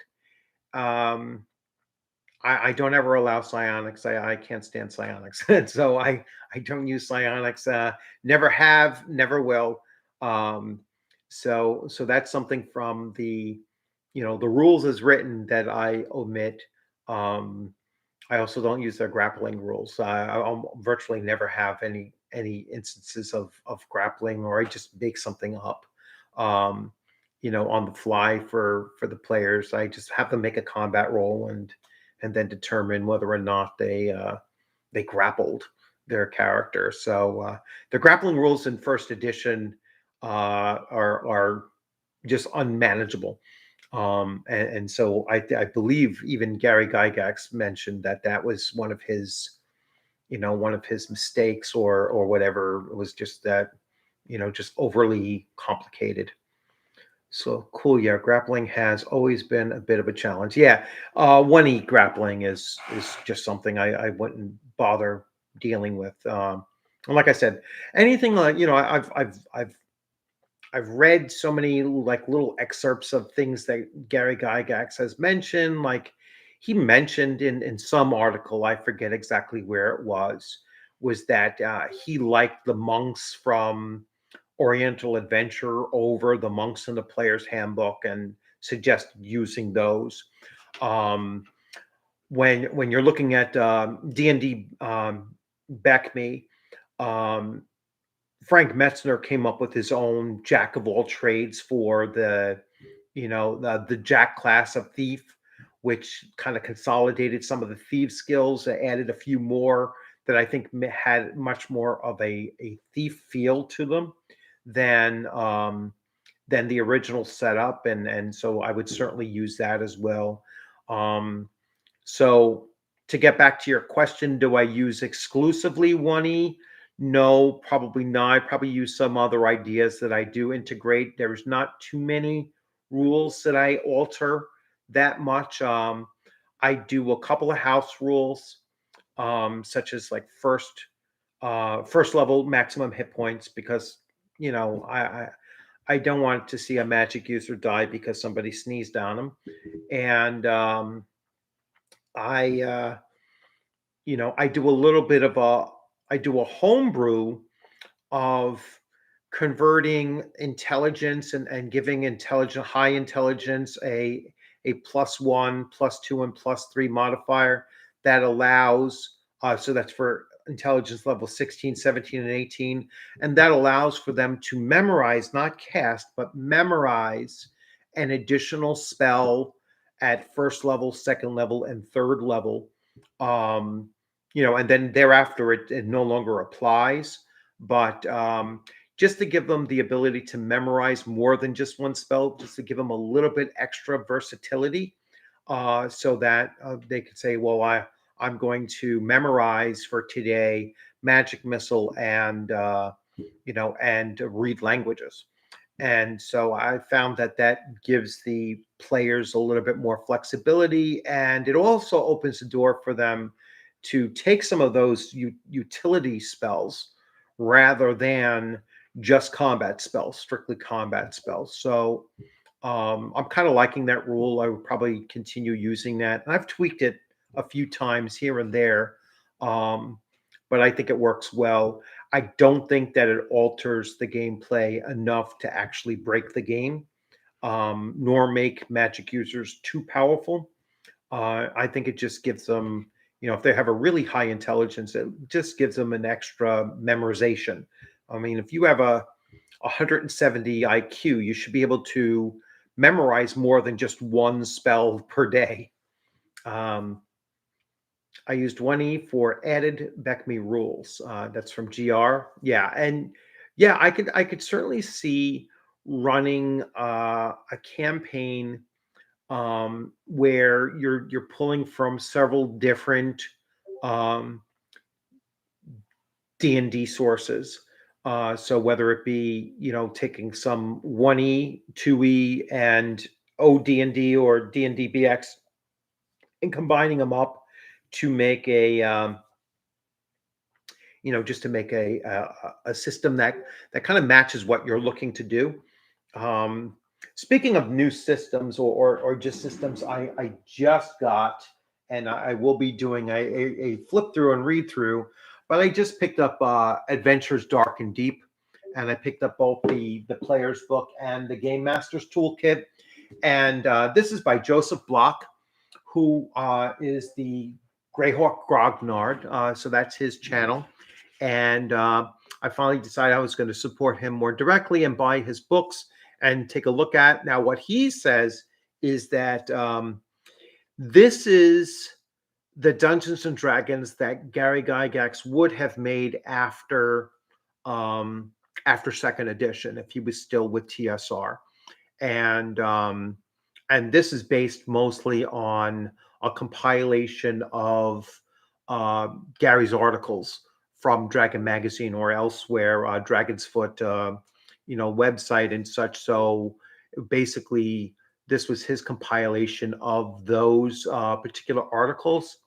I don't ever allow psionics. I can't stand psionics. And so I don't use psionics. Never have, never will. So that's something from the rules as written that I omit. I also don't use their grappling rules. I'll virtually never have any instances of grappling, or I just make something up, on the fly for the players. I just have them make a combat roll and then determine whether or not they grappled their character. So the grappling rules in first edition are just unmanageable. And so I believe even Gary Gygax mentioned that was one of his mistakes or whatever. It was just that, just overly complicated. So cool. Yeah. Grappling has always been a bit of a challenge. Yeah. 1E grappling is just something I wouldn't bother dealing with. And like I said, anything like, I've read so many like little excerpts of things that Gary Gygax has mentioned. Like he mentioned in some article, I forget exactly where it was that he liked the monks from Oriental Adventure over the monks in the Player's Handbook and suggested using those. When you're looking at D&D BECME, Frank Metzner came up with his own jack of all trades for the jack class of thief, which kind of consolidated some of the thief skills, added a few more that I think had much more of a thief feel to them than the original setup, and so I would certainly use that as well. So to get back to your question, do I use exclusively 1E? No, probably not. I probably use some other ideas that I do integrate. There's not too many rules that I alter that much. I do a couple of house rules, such as like first level maximum hit points, because I I don't want to see a magic user die because somebody sneezed on them. And I, I do a little bit of I do a homebrew of converting intelligence and giving high intelligence a +1, +2, and +3 modifier that allows, so that's for intelligence level 16, 17, and 18. And that allows for them to memorize, not cast, but memorize an additional spell at first level, second level, and third level. Um, and then thereafter it no longer applies. But just to give them the ability to memorize more than just one spell, just to give them a little bit extra versatility, so that they could say, well, I'm going to memorize for today magic missile and and read languages. And so I found that that gives the players a little bit more flexibility, and it also opens the door for them to take some of those utility spells rather than just combat spells, strictly combat spells. So I'm kind of liking that rule. I would probably continue using that. And I've tweaked it a few times here and there, um, but I think it works well. I don't think that it alters the gameplay enough to actually break the game, nor make magic users too powerful. I think it just gives them, if they have a really high intelligence, it just gives them an extra memorization. I mean, if you have a 170 IQ, you should be able to memorize more than just one spell per day. I used 1E for added Beckme rules. That's from GR. Yeah, and yeah, I could certainly see running a campaign where you're pulling from several different um, D&D sources. So whether it be, taking some 1E, 2E, and OD&D or D&D BX and combining them up to make just to make a system that kind of matches what you're looking to do. Um, Speaking of new systems or just systems I just got, and I will be doing a flip through and read through, but I just picked up Adventures Dark and Deep, and I picked up both the player's book and the Game Master's Toolkit. And this is by Joseph Block, who is the Greyhawk Grognard. So that's his channel. And I finally decided I was going to support him more directly and buy his books and take a look at. Now, what he says is that this is the Dungeons and Dragons that Gary Gygax would have made after second edition if he was still with TSR. And this is based mostly on a compilation of Gary's articles from Dragon Magazine or elsewhere, Dragon's Foot, website and such. So basically, this was his compilation of those particular articles,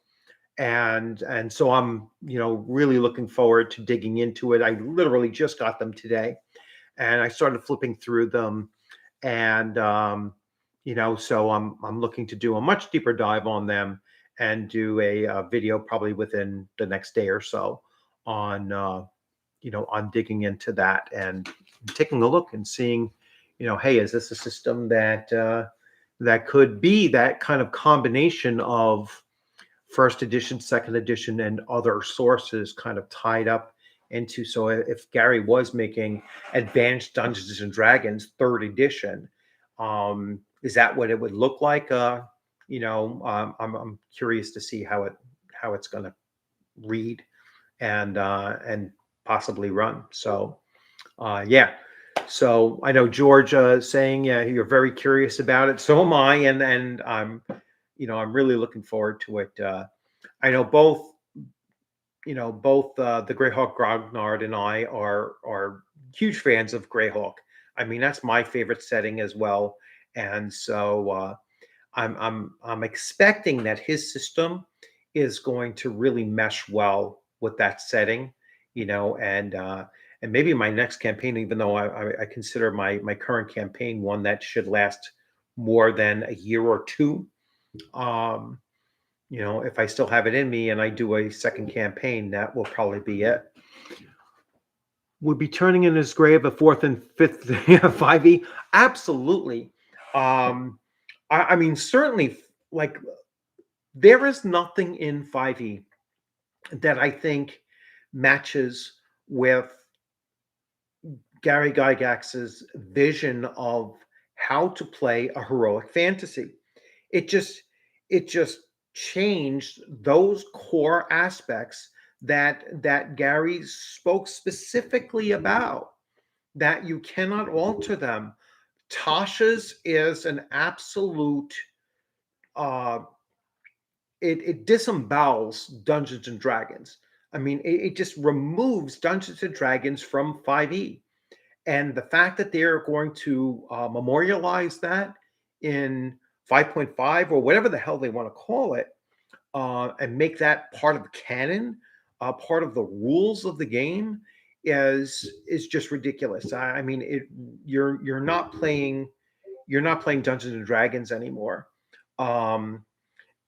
and so I'm really looking forward to digging into it. I literally just got them today, and I started flipping through them, and so I'm looking to do a much deeper dive on them and do a video probably within the next day or so on on digging into that and taking a look and seeing, hey, is this a system that could be that kind of combination of first edition, second edition, and other sources kind of tied up into. So if Gary was making Advanced Dungeons and Dragons third edition, is that what it would look like? I'm curious to see how it's going to read and possibly run. So yeah. So I know George saying, yeah, you're very curious about it. So am I, and I'm really looking forward to it. I know both the Greyhawk Grognard and I are huge fans of Greyhawk. I mean, that's my favorite setting as well, and so I'm expecting that his system is going to really mesh well with that setting, and and maybe my next campaign, even though I consider my current campaign one that should last more than a year or two. Um, if I still have it in me and I do a second campaign, that will probably be it. Would be turning in his grave a fourth and fifth 5e? Absolutely. I mean, certainly, like, there is nothing in 5e that I think matches with Gary Gygax's vision of how to play a heroic fantasy. It just it just changed those core aspects that Gary spoke specifically about, that you cannot alter them. Tasha's is an absolute uh it disembowels Dungeons and Dragons. I mean, it just removes Dungeons and Dragons from 5e. And the fact that they're going to memorialize that in 5.5 or whatever the hell they want to call it, and make that part of the canon, part of the rules of the game, is just ridiculous. I mean, you're not playing Dungeons and Dragons anymore.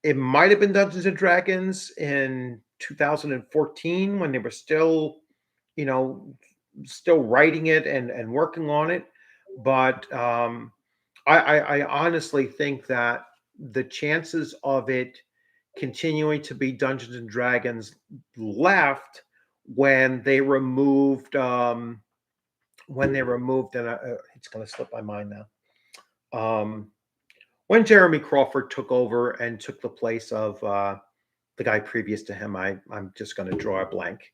It might have been Dungeons and Dragons in 2014 when they were still, you know, still writing it and working on it. But I honestly think that the chances of it continuing to be Dungeons and Dragons left when they removed and it's going to slip my mind now. When Jeremy Crawford took over and took the place of the guy previous to him, I'm just going to draw a blank.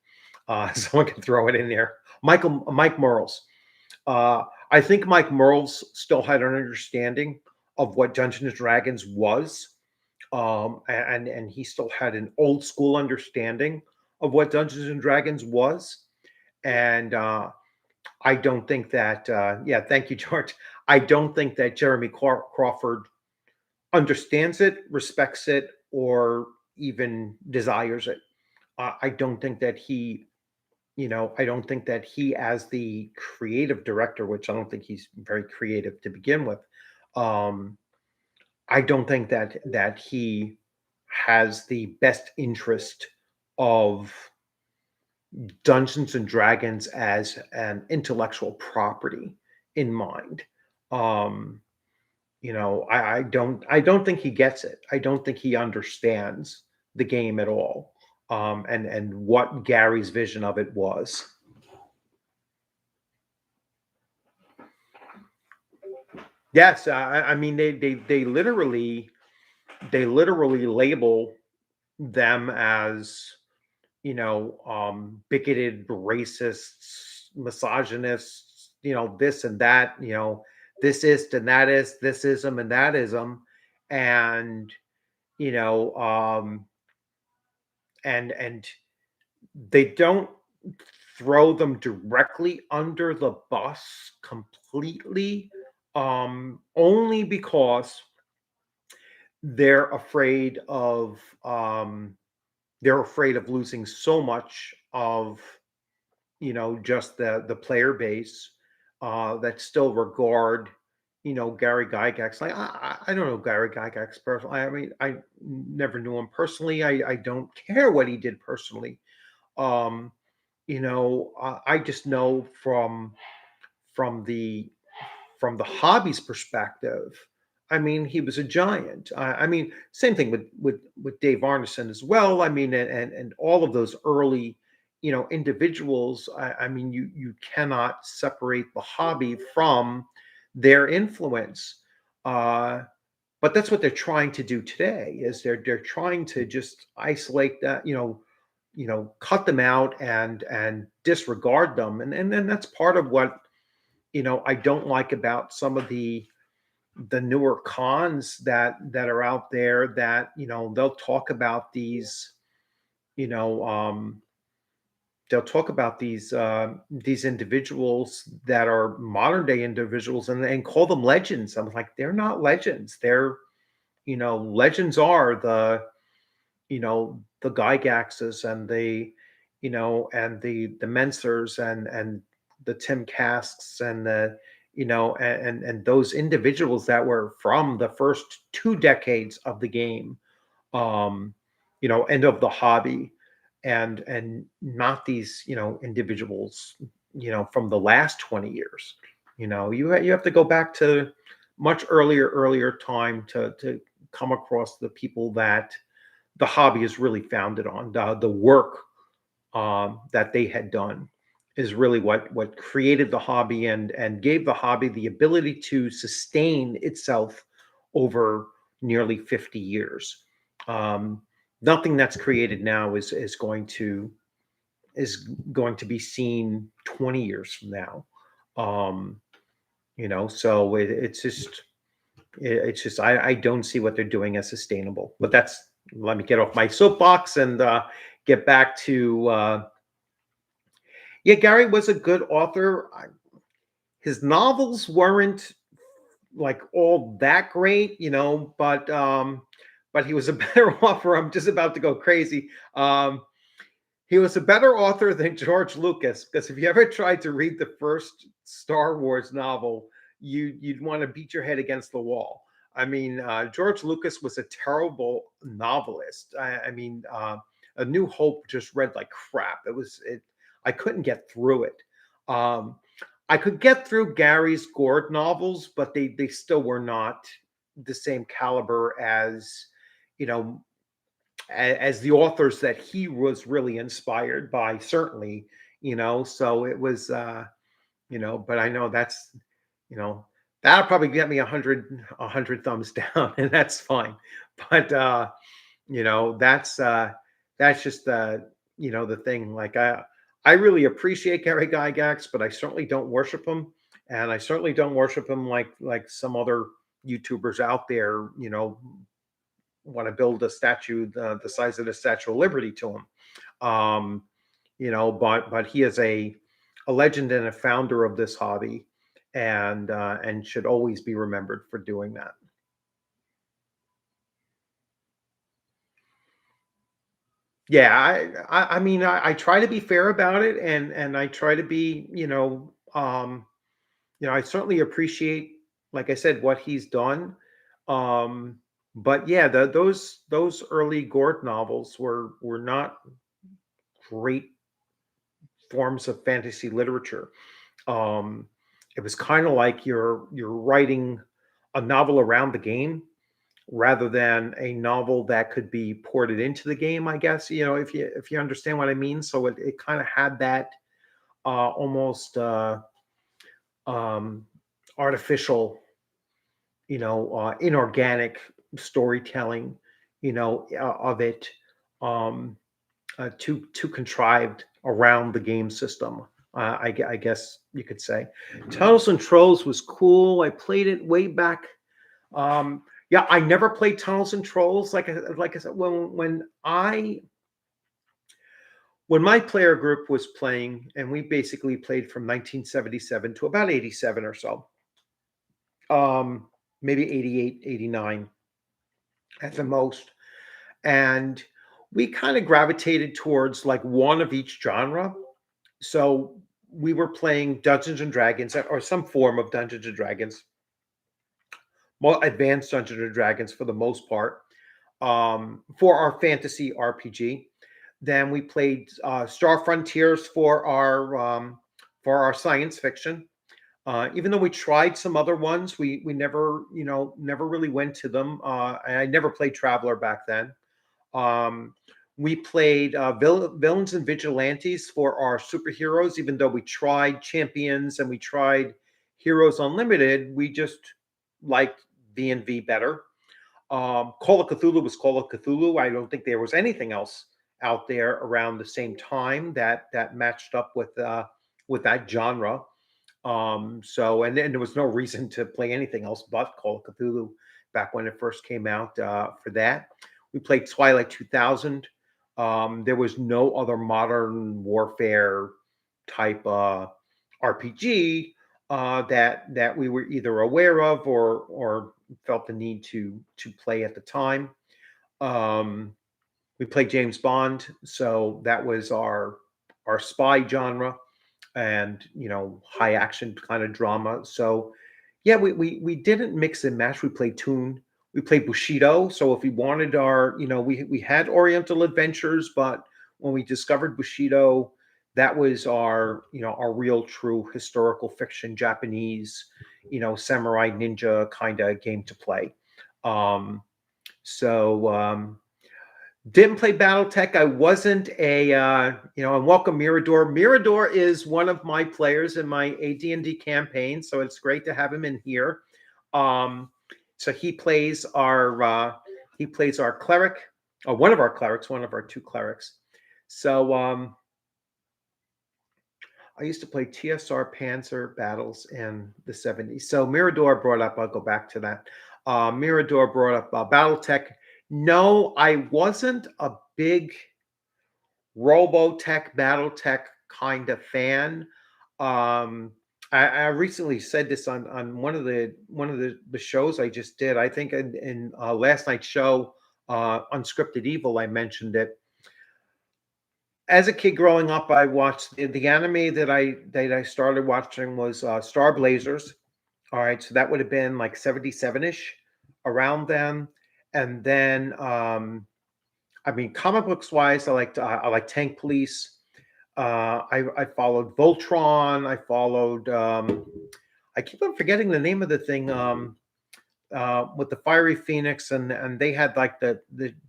Someone can throw it in there. Mike Merles. I think Mike Merles still had an understanding of what Dungeons and Dragons was, and he still had an old school understanding of what Dungeons and Dragons was. And I don't think that. Yeah, thank you, George. I don't think that Jeremy Crawford understands it, respects it, or even desires it. I don't think that he, I don't think that he, as the creative director, which I don't think he's very creative to begin with, I don't think that he has the best interest of Dungeons and Dragons as an intellectual property in mind. Um, I don't think he gets it. I don't think he understands the game at all, and what Gary's vision of it was. Yes, I mean, they literally label them as, bigoted, racists, misogynists, this and that, this is and that is, this ism and that ism, and you know, and they don't throw them directly under the bus completely, only because they're afraid of losing so much of, just the player base, that still regard, Gary Gygax. Like, I don't know Gary Gygax personally. I mean, I never knew him personally. I don't care what he did personally. Um, I just know from the hobby's perspective. I mean, he was a giant. I mean, same thing with Dave Arneson as well. I mean, and all of those early, individuals. I mean, you cannot separate the hobby from their influence. But that's what they're trying to do today. Is they're trying to just isolate that, cut them out and disregard them, and then that's part of what, I don't like about some of the newer cons that are out there, that, they'll talk about these, you know, they'll talk about these individuals that are modern day individuals, and call them legends. I'm like, they're not legends. They're, legends are the Gygaxes and the, and the Mensers and the Tim Casks and the and those individuals that were from the first 2 decades of the game, um, and of the hobby, and not these individuals from the last 20 years. You have to go back to much earlier time to come across the people that the hobby is really founded on. The work that they had done is really what created the hobby and gave the hobby the ability to sustain itself over nearly 50 years. Um, Nothing that's created now is going to be seen 20 years from now. Um, so it's just I don't see what they're doing as sustainable. But that's let me get off my soapbox and get back to yeah. Gary was a good author. His novels weren't like all that great, but he was a better author. I'm just about to go crazy. He was a better author than George Lucas, because if you ever tried to read the first Star Wars novel, you'd want to beat your head against the wall. I mean, George Lucas was a terrible novelist. I mean, A New Hope just read like crap. I couldn't get through it. Um, I could get through Gary's Gord novels, but they still were not the same caliber as you know as the authors that he was really inspired by, certainly. So it was but I know you know that'll probably get me a hundred thumbs down, and that's fine. But that's just the thing. Like, I really appreciate Gary Gygax, but I certainly don't worship him, and I certainly don't worship him like some other YouTubers out there, want to build a statue the size of the Statue of Liberty to him. But he is a legend and a founder of this hobby, and should always be remembered for doing that. Yeah, I mean, I try to be fair about it, and I try to be, I certainly appreciate, like I said, what he's done. Um, but yeah, those early Gort novels were not great forms of fantasy literature. Um, it was kind of like you're writing a novel around the game rather than a novel that could be ported into the game, I guess, if you understand what I mean. So it kind of had that almost um, artificial, inorganic storytelling, of it, um, too contrived around the game system. I guess you could say. Tunnels and Trolls was cool. I played it way back. Yeah, I never played Tunnels and Trolls. Like I said, when my player group was playing, and we basically played from 1977 to about 87 or so, maybe 88, 89 at the most. And we kind of gravitated towards like one of each genre. So we were playing Dungeons and Dragons, or some form of Dungeons and Dragons, more advanced Dungeons and Dragons for the most part, for our fantasy RPG. Then we played Star Frontiers for our science fiction. Even though we tried some other ones, we never really went to them. I never played Traveler back then. Um, we played villains and vigilantes for our superheroes. Even though we tried Champions and we tried Heroes Unlimited, we just liked V&V better. Call of Cthulhu was Call of Cthulhu. I don't think there was anything else out there around the same time that matched up with that genre. And there was no reason to play anything else but Call of Cthulhu back when it first came out. For that, we played Twilight 2000. There was no other modern warfare type RPG that we were either aware of or felt the need to play at the time. We played James Bond, so that was our our spy genre and high action kind of drama. So yeah, we didn't mix and match. We played Toon. We played Bushido. So if we wanted our, we had Oriental adventures, but when we discovered Bushido, that was our, our real true historical fiction Japanese, samurai ninja kind of game to play. So didn't play BattleTech. I wasn't a, and welcome Mirador. Mirador is one of my players in my AD&D campaign, so it's great to have him in here. So he plays our cleric, or one of our clerics, one of our two clerics. So I used to play TSR Panzer battles in the 70s. So Mirador brought up, I'll go back to that. Mirador brought up BattleTech. No, I wasn't a big Robotech, BattleTech kind of fan. I recently said this on one of the shows I just did. I think in last night's show, Unscripted Evil, I mentioned it. As a kid growing up, I watched the anime that I started watching was Star Blazers. All right, so that would have been like 77-ish around then. And then I mean, comic books wise, I like Tank Police. I followed Voltron. I followed. I keep on forgetting the name of the thing with the Fiery Phoenix, and they had like the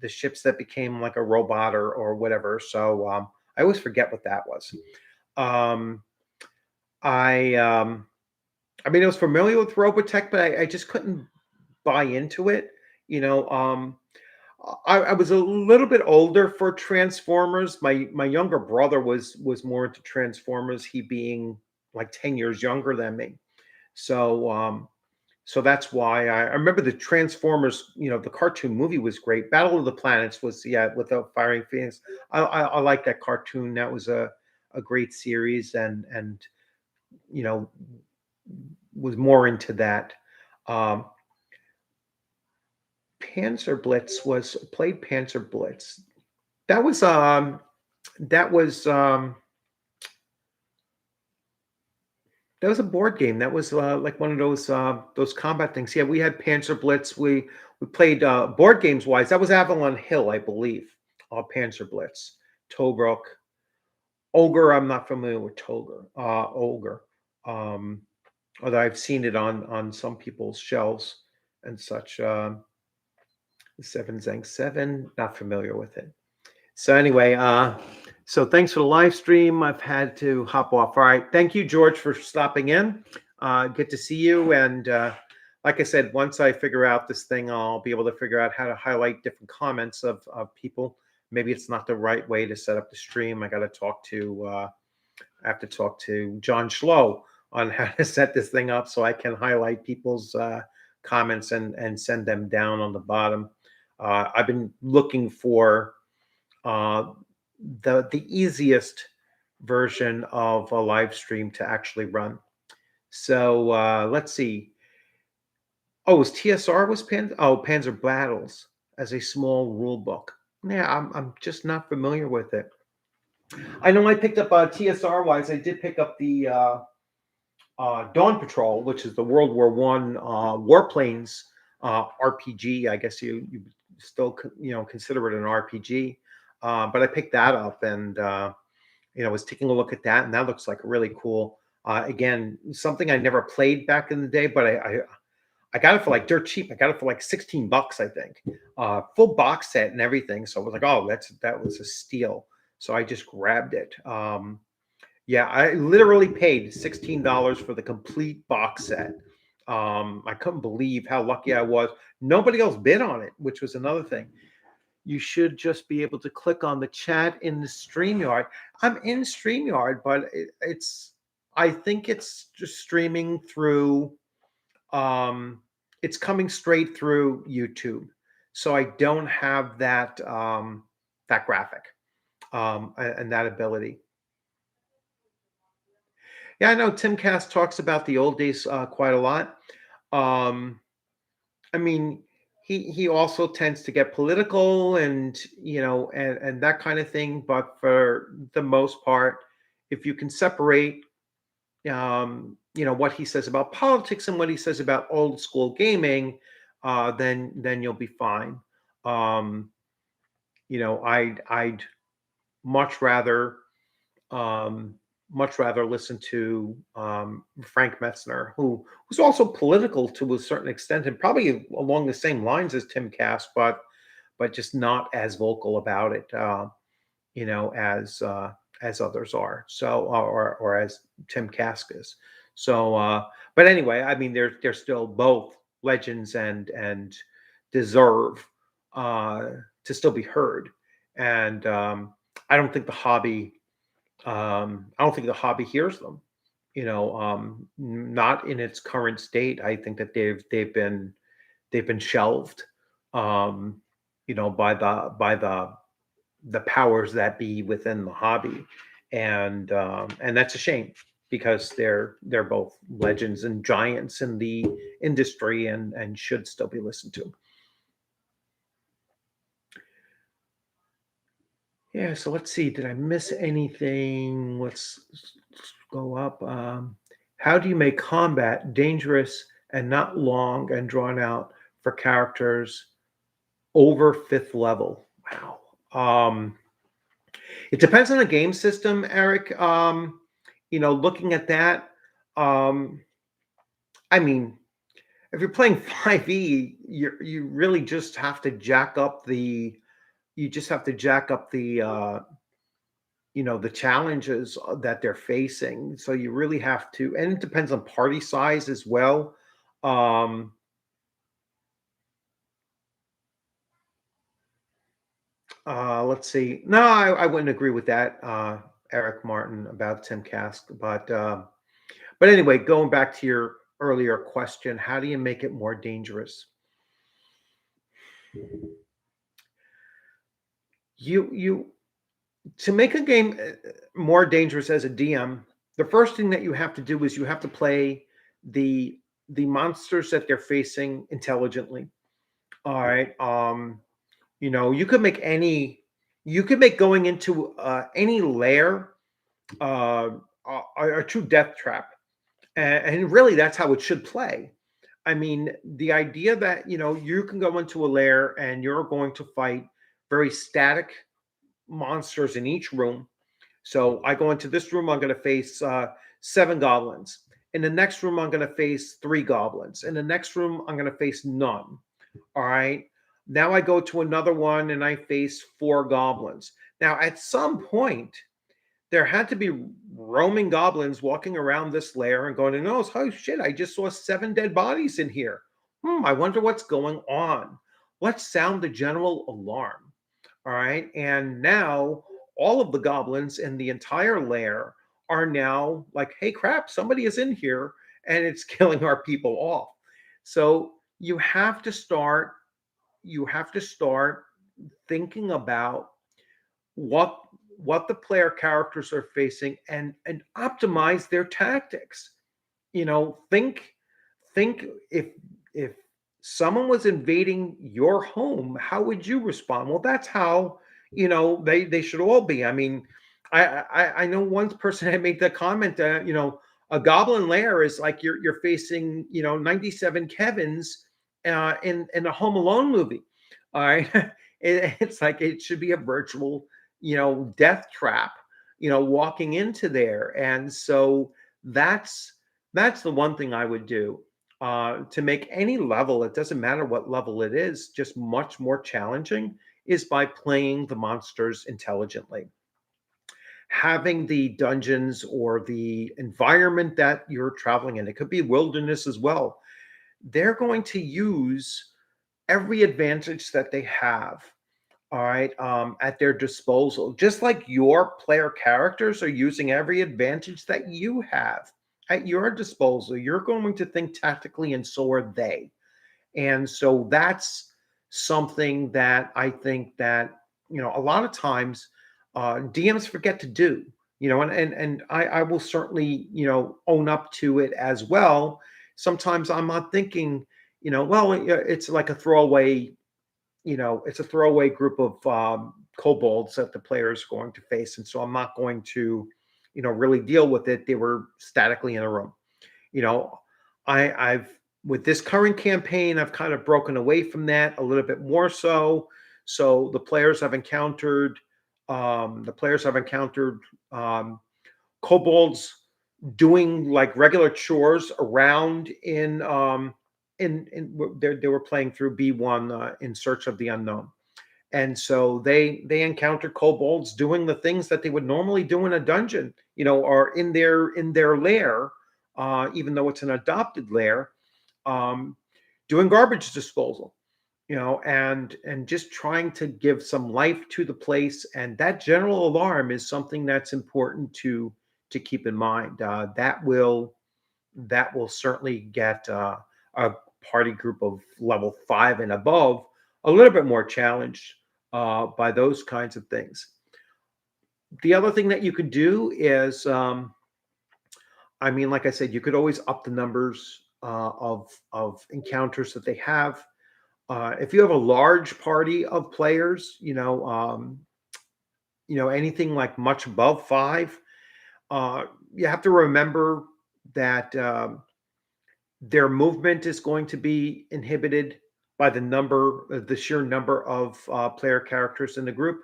ships that became like a robot or whatever. So I always forget what that was. I mean, I was familiar with Robotech, but I just couldn't buy into it. I was a little bit older for Transformers. My younger brother was more into Transformers, he being like 10 years younger than me. So that's why I remember the Transformers, the cartoon movie was great. Battle of the Planets was, with the Firing Phoenix. I like that cartoon. That was a great series and was more into that. Panzer Blitz played Panzer Blitz. That was that was a board game. That was like one of those combat things. Yeah, we had Panzer Blitz. We played board games wise. That was Avalon Hill, I believe. Panzer Blitz, Tobruk, Ogre. I'm not familiar with Ogre. Although I've seen it on some people's shelves and such. Seven Zang 7, not familiar with it. So anyway, so thanks for the live stream. I've had to hop off. All right. Thank you, George, for stopping in. Good to see you. And like I said, once I figure out this thing, I'll be able to figure out how to highlight different comments of people. Maybe it's not the right way to set up the stream. I have to talk to John Schlow on how to set this thing up so I can highlight people's comments and send them down on the bottom. I've been looking for the easiest version of a live stream to actually run. So let's see. Oh, was TSR Panzer Battles as a small rule book? Yeah, I'm just not familiar with it. I know I picked up TSR wise. I did pick up the Dawn Patrol, which is the World War I warplanes RPG. I guess you still consider it an RPG, but I picked that up and was taking a look at that, and that looks like a really cool. Again, something I never played back in the day, but I got it for like dirt cheap. I got it for like $16, I think, full box set and everything. So I was like, oh, that was a steal. So I just grabbed it. Yeah, I literally paid $16 for the complete box set. I couldn't believe how lucky I was. Nobody else bid on it, which was another thing. You should just be able to click on the chat in the StreamYard. I'm in StreamYard, but I think it's just streaming through, it's coming straight through YouTube. So I don't have that, that graphic and that ability. Yeah, I know Tim Cass talks about the old days quite a lot. I mean, he also tends to get political and and that kind of thing. But for the most part, if you can separate what he says about politics and what he says about old school gaming, then you'll be fine. Um, I'd much rather um, listen to Frank Metzner, who's also political to a certain extent and probably along the same lines as Tim Cass, but just not as vocal about it, you know, as others are. So, or as Tim Kask is. So, but anyway, I mean, they're still both legends and deserve uh, to still be heard. And I don't think the hobby I don't think the hobby hears them. Not in its current state. I think that they've been shelved, um, by the powers that be within the hobby, and that's a shame because they're both legends and giants in the industry and should still be listened to. Yeah, so let's see. Did I miss anything? Let's go up. How do you make combat dangerous and not long and drawn out for characters over fifth level? Wow. It depends on the game system, Eric. Looking at that, um, I mean, if you're playing 5e, you really just have to jack up the the challenges that they're facing. So you really have to, and it depends on party size as well. Um, let's see. No, I wouldn't agree with that, Eric Martin, about Tim Cask. But anyway, going back to your earlier question, how do you make it more dangerous? You To make a game more dangerous as a DM, the first thing that you have to do is you have to play the the monsters that they're facing intelligently. All right. You could make going into any lair uh, a true death trap, and really that's how it should play. I mean, the idea that you can go into a lair and you're going to fight very static monsters in each room. So I go into this room, I'm going to face seven goblins. In the next room, I'm going to face three goblins. In the next room, I'm going to face none. All right. Now I go to another one and I face four goblins. Now, at some point, there had to be roaming goblins walking around this lair and going, oh shit, I just saw seven dead bodies in here. I wonder what's going on. Let's sound the general alarm. All right. And now all of the goblins in the entire lair are now like, hey, crap, somebody is in here and it's killing our people off. So you have to start thinking about what the player characters are facing and optimize their tactics. Think if someone was invading your home, how would you respond? Well, that's how they should all be. I mean, I know one person had made the comment that a goblin lair is like you're facing 97 Kevins in a Home Alone movie. All right, it's like it should be a virtual death trap, walking into there. And so that's the one thing I would do to make any level, it doesn't matter what level it is, just much more challenging, is by playing the monsters intelligently. Having the dungeons or the environment that you're traveling in, it could be wilderness as well, they're going to use every advantage that they have, all right, at their disposal, just like your player characters are using every advantage that you have at your disposal. You're going to think tactically, and so are they. And so that's something that I think that a lot of times DMs forget to do. And I will certainly own up to it as well. Sometimes I'm not thinking well, it's like a throwaway, it's a throwaway group of kobolds that the players are going to face, and so I'm not going to, really deal with it. They were statically in a room. You know, I've with this current campaign, I've kind of broken away from that a little bit more so. So the players have encountered um, kobolds doing like regular chores around they were playing through B1 in Search of the Unknown. And so they encounter kobolds doing the things that they would normally do in a dungeon, or in their lair, even though it's an adopted lair, um, doing garbage disposal, and just trying to give some life to the place. And that general alarm is something that's important to keep in mind. That will certainly get a party group of level 5 and above a little bit more challenged by those kinds of things. The other thing that you could do is, I mean, like I said, you could always up the numbers of encounters that they have. If you have a large party of players, anything like much above 5, you have to remember that their movement is going to be inhibited by the sheer number of player characters in the group.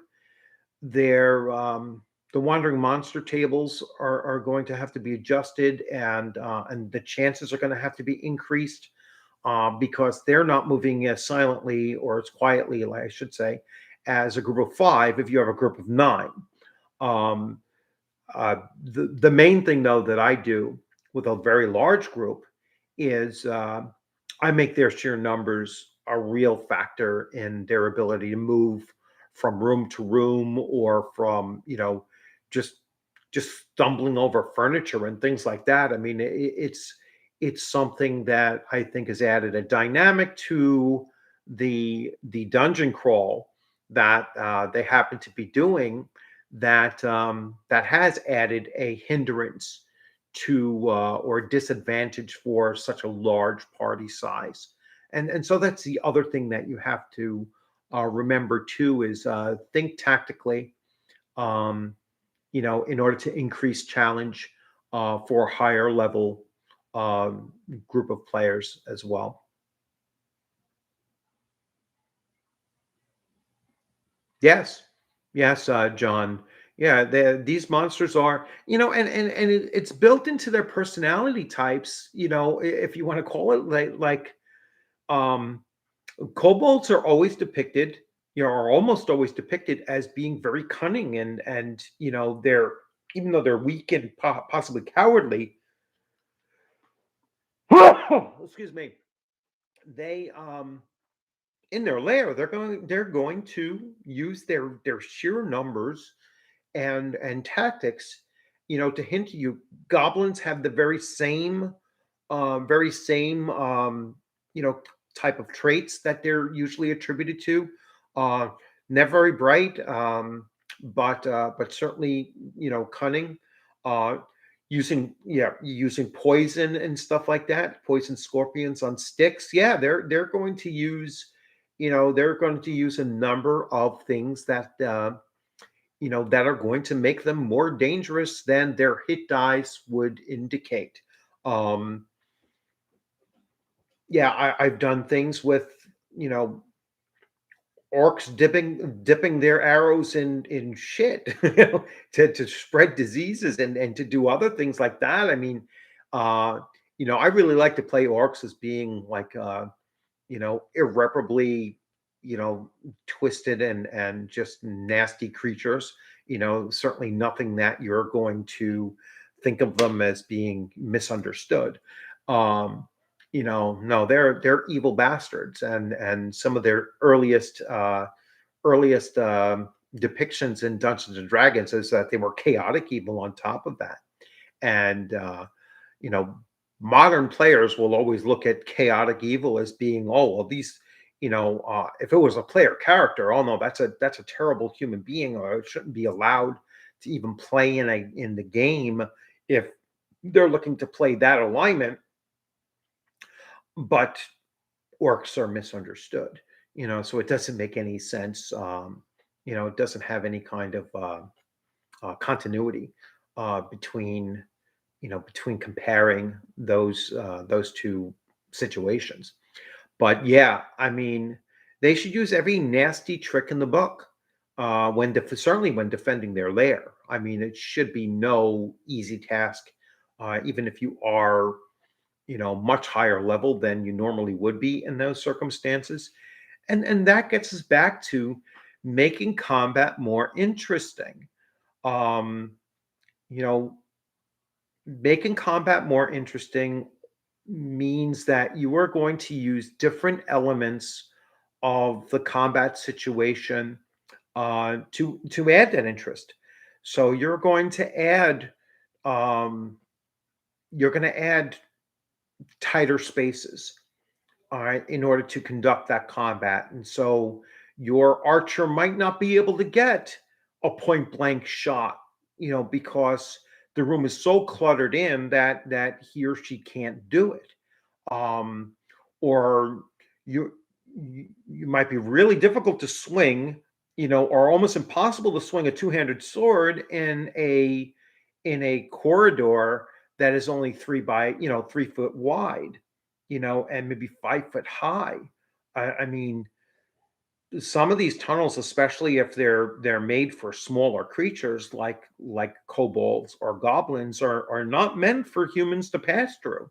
Their The wandering monster tables are going to have to be adjusted, and the chances are going to have to be increased because they're not moving as silently or as quietly, I should say, as a group of 5 if you have a group of 9. Um, the main thing though that I do with a very large group is I make their sheer numbers a real factor in their ability to move from room to room, or from just just stumbling over furniture and things like that. I mean, it's something that I think has added a dynamic to the dungeon crawl that they happen to be doing, that has added a hindrance to or disadvantage for such a large party size. And so that's the other thing that you have to remember too, is think tactically, um, in order to increase challenge for a higher level group of players as well. Yes, yes, John. Yeah, these monsters are, it's built into their personality types. If you want to call it like um, kobolds are always depicted, are almost always depicted as being very cunning, and they're, even though they're weak and possibly cowardly, excuse me, they in their lair, they're going to use their sheer numbers and tactics, to hint you. Goblins have the very same you know type of traits that they're usually attributed to. uh Never very bright, but certainly, cunning, uh using poison and stuff like that, poison scorpions on sticks. Yeah, they're going to use a number of things that are going to make them more dangerous than their hit dice would indicate. Um, yeah, I've done things with, you know orcs dipping their arrows in shit, to spread diseases and to do other things like that. I mean, I really like to play orcs as being like, irreparably, twisted and just nasty creatures. Certainly nothing that you're going to think of them as being misunderstood. Um, no, they're evil bastards, and some of their earliest depictions in Dungeons and Dragons is that they were chaotic evil on top of that. And you know, modern players will always look at chaotic evil as being, oh well, these, if it was a player character, oh no, that's a terrible human being, or it shouldn't be allowed to even play in the game if they're looking to play that alignment. But orcs are misunderstood. So it doesn't make any sense. It doesn't have any kind of continuity between between comparing those two situations. But yeah, I mean, they should use every nasty trick in the book certainly when defending their lair. I mean, it should be no easy task, even if you are much higher level than you normally would be in those circumstances. And that gets us back to making combat more interesting. Um, you know, Making combat more interesting means that you are going to use different elements of the combat situation to add that interest. So um, you're going to add tighter spaces, all right, in order to conduct that combat. And so your archer might not be able to get a point blank shot, because the room is so cluttered in that he or she can't do it. Um, or you you might be really difficult to swing, or almost impossible to swing a two-handed sword in a corridor that is only 3 foot wide, and maybe 5 foot high. I mean, some of these tunnels, especially if they're made for smaller creatures like kobolds or goblins, are not meant for humans to pass through.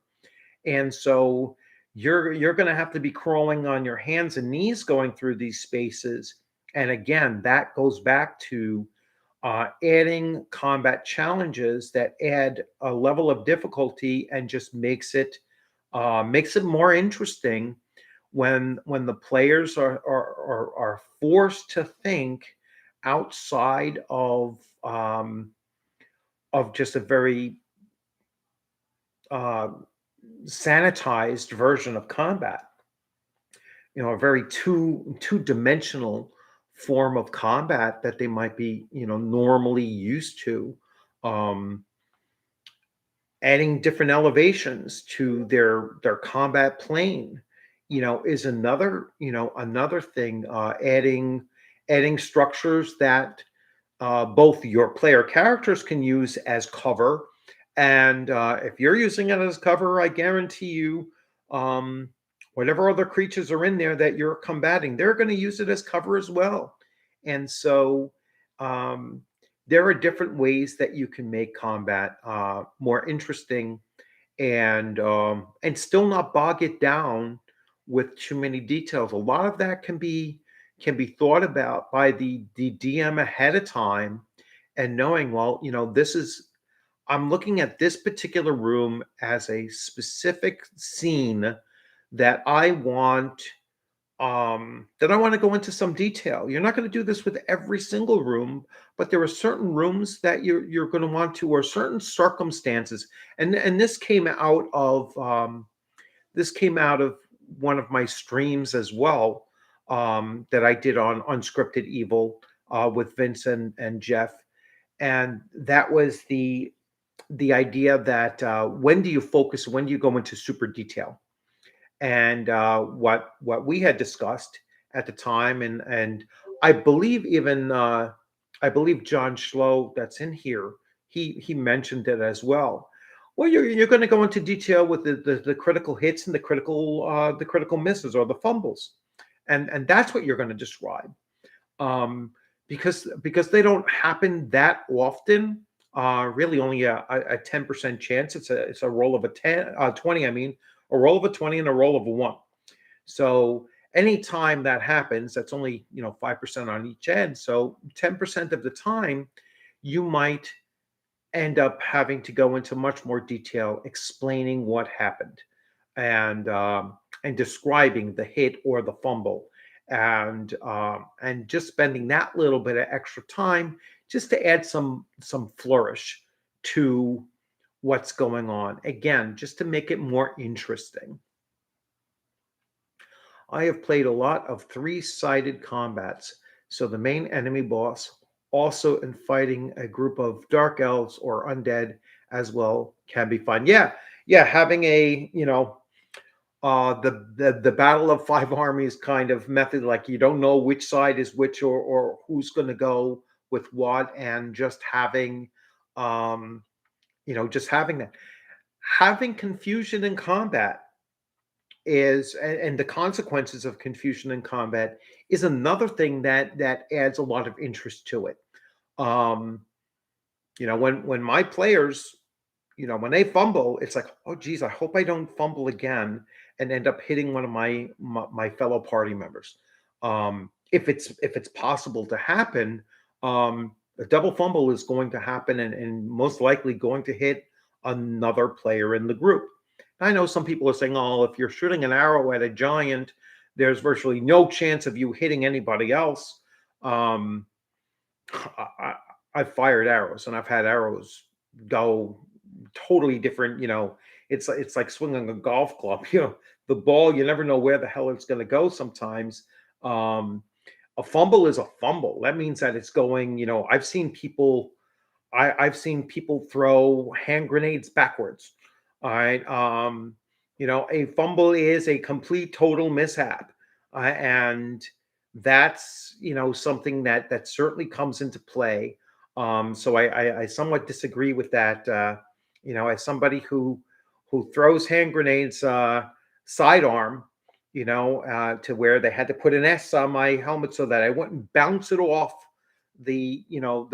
And so you're going to have to be crawling on your hands and knees going through these spaces. And again, that goes back to adding combat challenges that add a level of difficulty and just makes it more interesting when the players are forced to think outside of just a very uh, sanitized version of combat. A very two-dimensional form of combat that they might be normally used to. Um, Adding different elevations to their combat plane, is another thing. Adding structures that both your player characters can use as cover, and if you're using it as cover, I guarantee you, um, whatever other creatures are in there that you're combating, they're going to use it as cover as well. And so um, there are different ways that you can make combat more interesting, and still not bog it down with too many details. A lot of that can be thought about by the DM ahead of time, and knowing, well, I'm looking at this particular room as a specific scene that I want to go into some detail. You're not going to do this with every single room, but there are certain rooms that you're going to want to, or certain circumstances. And this came out of one of my streams as well, that I did on Unscripted Evil with Vince and Jeff. And that was the idea that when do you focus, when do you go into super detail? And what we had discussed at the time, and I believe even I believe John Schlow, that's in here, he mentioned it as well. Well, you're going to go into detail with the critical hits and the critical misses or the fumbles, and that's what you're going to describe, um, because they don't happen that often. Really, only a 10% chance. It's a roll of a 20. I mean, a roll of a 20 and a roll of a 1. So anytime that happens, that's only 5% on each end. So 10% of the time, you might end up having to go into much more detail explaining what happened, and describing the hit or the fumble, and just spending that little bit of extra time just to add some flourish to what's going on, again, just to make it more interesting. I have played a lot of three-sided combats, so the main enemy boss also in fighting a group of dark elves or undead as well can be fun. Yeah, having the battle of five armies kind of method, like you don't know which side is which, or who's going to go with what, and just having, um, just having that, having confusion in combat and the consequences of confusion in combat is another thing that adds a lot of interest to it. Um, when my players, when they fumble, it's like, oh geez, I hope I don't fumble again and end up hitting one of my fellow party members. If it's possible to happen, a double fumble is going to happen, and most likely going to hit another player in the group. I know some people are saying, oh, if you're shooting an arrow at a giant, there's virtually no chance of you hitting anybody else. Um, I, I've fired arrows, and I've had arrows go totally different. It's like swinging a golf club. The ball, you never know where the hell it's going to go. Sometimes um, a fumble is a fumble. That means that it's going. I've seen people. I've seen people throw hand grenades backwards. All right. A fumble is a complete total mishap, and that's something that certainly comes into play. So I somewhat disagree with that. As somebody who throws hand grenades sidearm, to where they had to put an S on my helmet so that I wouldn't bounce it off the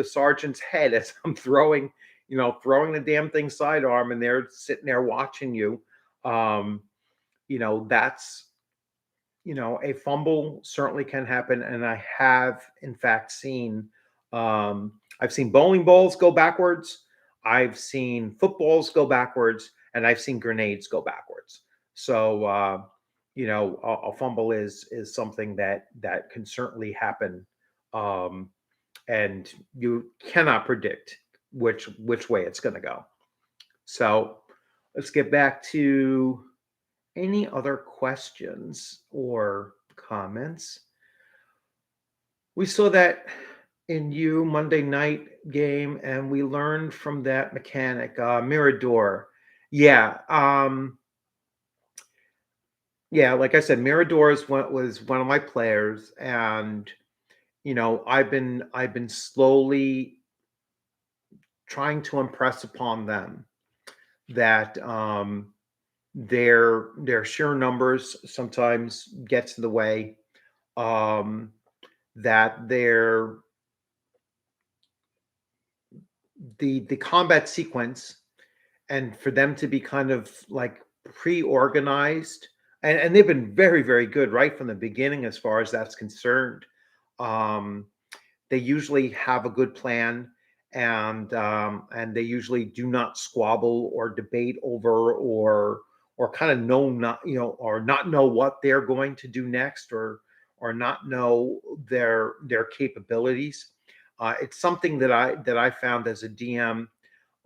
sergeant's head as I'm throwing the damn thing sidearm, and they're sitting there watching you. Um, that's a fumble certainly can happen, and I have in fact seen. I've seen bowling balls go backwards. I've seen footballs go backwards, and I've seen grenades go backwards. So a fumble is something that can certainly happen, um, and you cannot predict which way it's going to go. So let's get back to any other questions or comments. We saw that in you Monday night game, and we learned from that mechanic, Mirador. Yeah, yeah. Like I said, Mirador was one of my players, and I've been slowly trying to impress upon them that their sheer numbers sometimes gets in the way, um, that the combat sequence, and for them to be kind of like pre-organized, and they've been very, very good right from the beginning as far as that's concerned. um, they usually have a good plan, and they usually do not squabble or debate over, or kind of know not or not know what they're going to do next, or not know their capabilities. It's something that I found as a DM.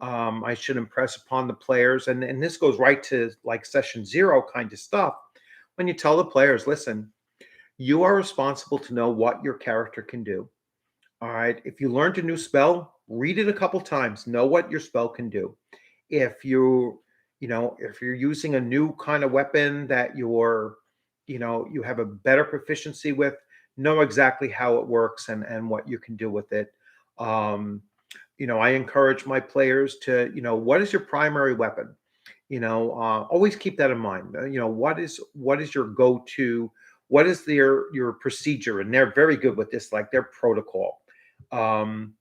I should impress upon the players, and this goes right to like session zero kind of stuff. When you tell the players, listen, you are responsible to know what your character can do. All right. If you learned a new spell, read it a couple times. Know what your spell can do. If if you're using a new kind of weapon that you have a better proficiency with, know exactly how it works and what you can do with it. Um, I encourage my players to, what is your primary weapon? Always keep that in mind. What is your go-to? What is your procedure? And they're very good with this, like their protocol. Um,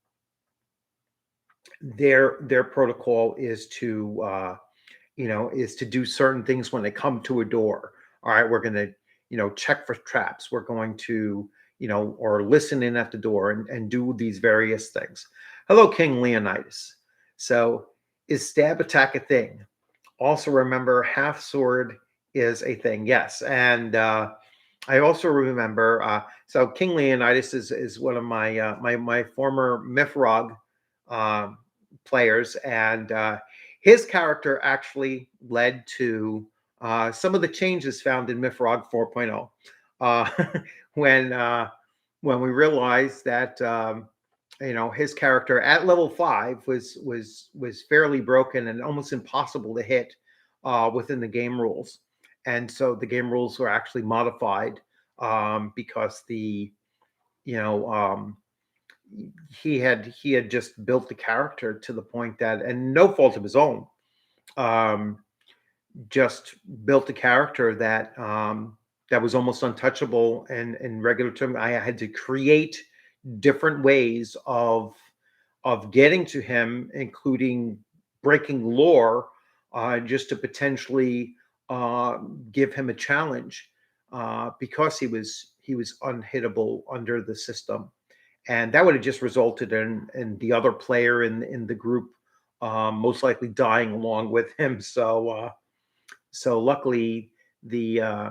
their protocol is to do certain things when they come to a door. All right, we're going to check for traps. We're going to or listen in at the door, and do these various things. Hello, King Leonidas. So is stab attack a thing? Also remember, half sword is a thing. Yes, and I also remember. So King Leonidas is one of my former Mifrog uh, players, and his character actually led to some of the changes found in Mifrog 4.0. Uh, when uh, when we realized that his character at level 5 was fairly broken and almost impossible to hit within the game rules. and so the game rules were actually modified because the you know he had just built the character to the point that, and no fault of his own, um, just built a character that was almost untouchable in regular terms. I had to create different ways of getting to him, including breaking lore, just to potentially uh, give him a challenge, because he was unhittable under the system, and that would have just resulted in the other player in the group most likely dying along with him. So luckily the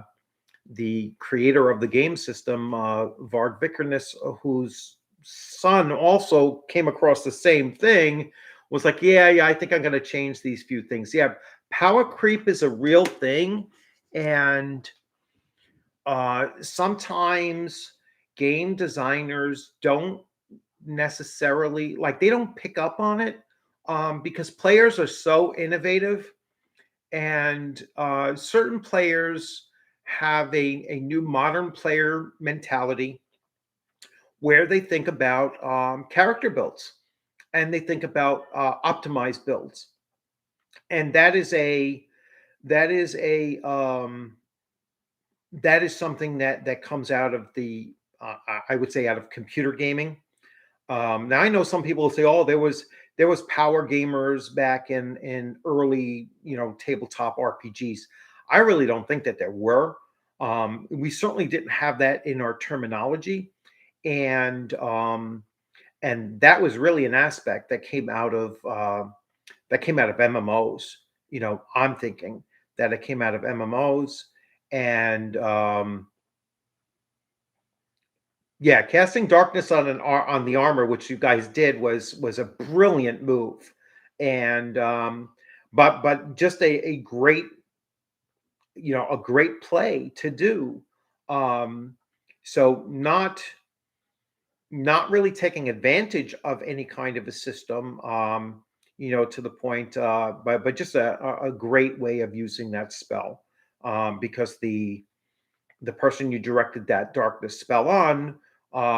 creator of the game system, Varg Vikernes, whose son also came across the same thing, was like, yeah, I think I'm going to change these few things. Yeah, power creep is a real thing, and sometimes game designers don't necessarily like they don't pick up on it, because players are so innovative, and certain players have a new modern player mentality where they think about character builds, and they think about optimized builds, and that is that is something that comes out of the I would say out of computer gaming. Now I know some people will say, "Oh, there was power gamers back in early, tabletop RPGs." I really don't think that there were. We certainly didn't have that in our terminology, and that was really an aspect that came out of MMOs. I'm thinking that it came out of MMOs, and yeah, casting darkness on the armor, which you guys did, was a brilliant move, and but just a great a great play to do. Um, so not really taking advantage of any kind of a system, to the point, but just a great way of using that spell, because the person you directed that darkness spell on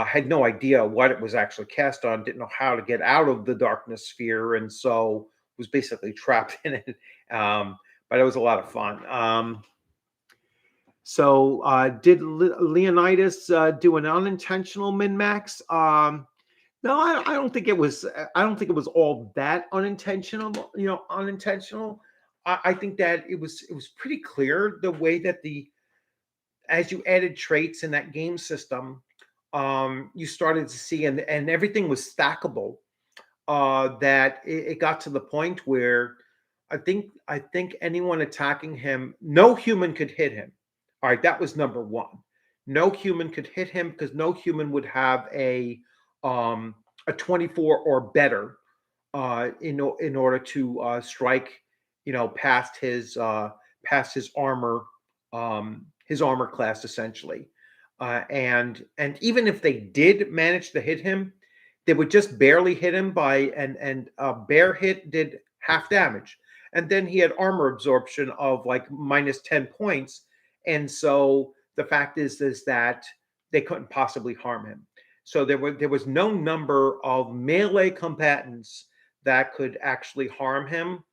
had no idea what it was actually cast on, didn't know how to get out of the darkness sphere, and so was basically trapped in it. But it was a lot of fun. Did Leonidas do an unintentional min max? No, I don't think it was. I don't think it was all that unintentional. Unintentional. I think that it was pretty clear the way that as you added traits in that game system, you started to see, and everything was stackable. That it got to the point where I think anyone attacking him, no human could hit him. All right, that was number one. No human could hit him because no human would have a 24 or better, in order to strike, past his armor class essentially, and even if they did manage to hit him, they would just barely hit him by and a bare hit did half damage, and then he had armor absorption of like minus 10 points, and so the fact is that they couldn't possibly harm him. So there was no number of melee combatants that could actually harm him.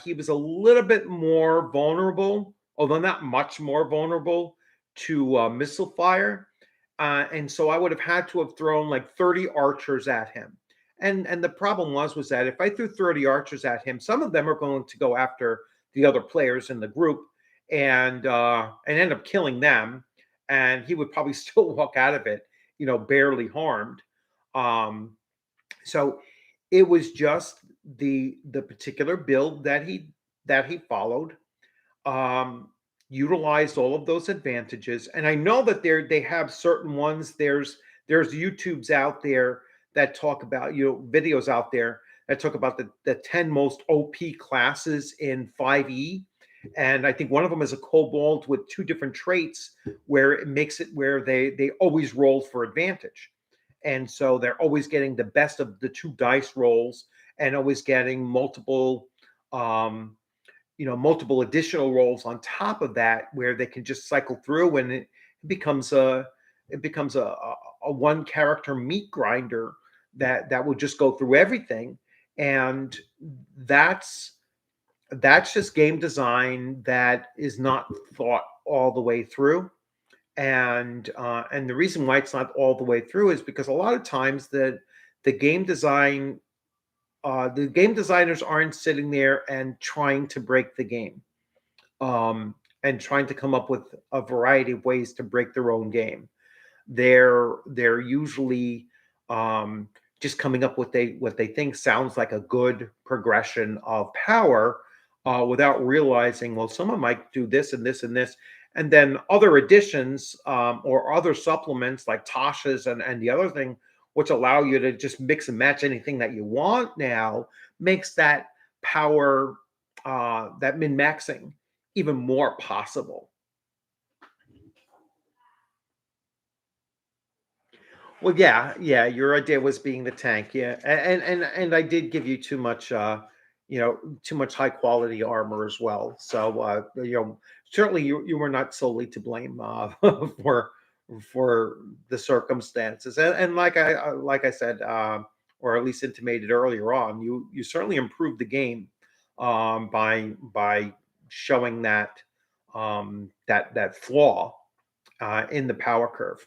He was a little bit more vulnerable, although not much more vulnerable, to missile fire. And so I would have had to have thrown like 30 archers at him. And the problem was that if I threw 30 archers at him, some of them are going to go after the other players in the group and end up killing them. And he would probably still walk out of it, barely harmed. Um, so it was just the particular build that he followed, um, utilized all of those advantages. And I know that they have certain ones. There's YouTubes out there that talk about, videos out there that talk about the 10 most OP classes in 5e. And I think one of them is a kobold with two different traits where it makes it where they always roll for advantage. And so they're always getting the best of the two dice rolls and always getting multiple um, multiple additional rolls on top of that, where they can just cycle through, and it becomes a one character meat grinder that will just go through everything. And that's just game design that is not thought all the way through. And the reason why it's not all the way through is because a lot of times the game design the game designers aren't sitting there and trying to break the game, and trying to come up with a variety of ways to break their own game. They're usually just coming up with what they think sounds like a good progression of power, without realizing, well, someone might do this and this and this, and then other additions, or other supplements like Tasha's and the other thing, which allow you to just mix and match anything that you want now, makes that power, that min-maxing, even more possible. Well, yeah, your idea was being the tank, yeah, and I did give you too much high quality armor as well. So, certainly you were not solely to blame, for the circumstances, and like I said, or at least intimated earlier on, you certainly improved the game, by showing that flaw, in the power curve.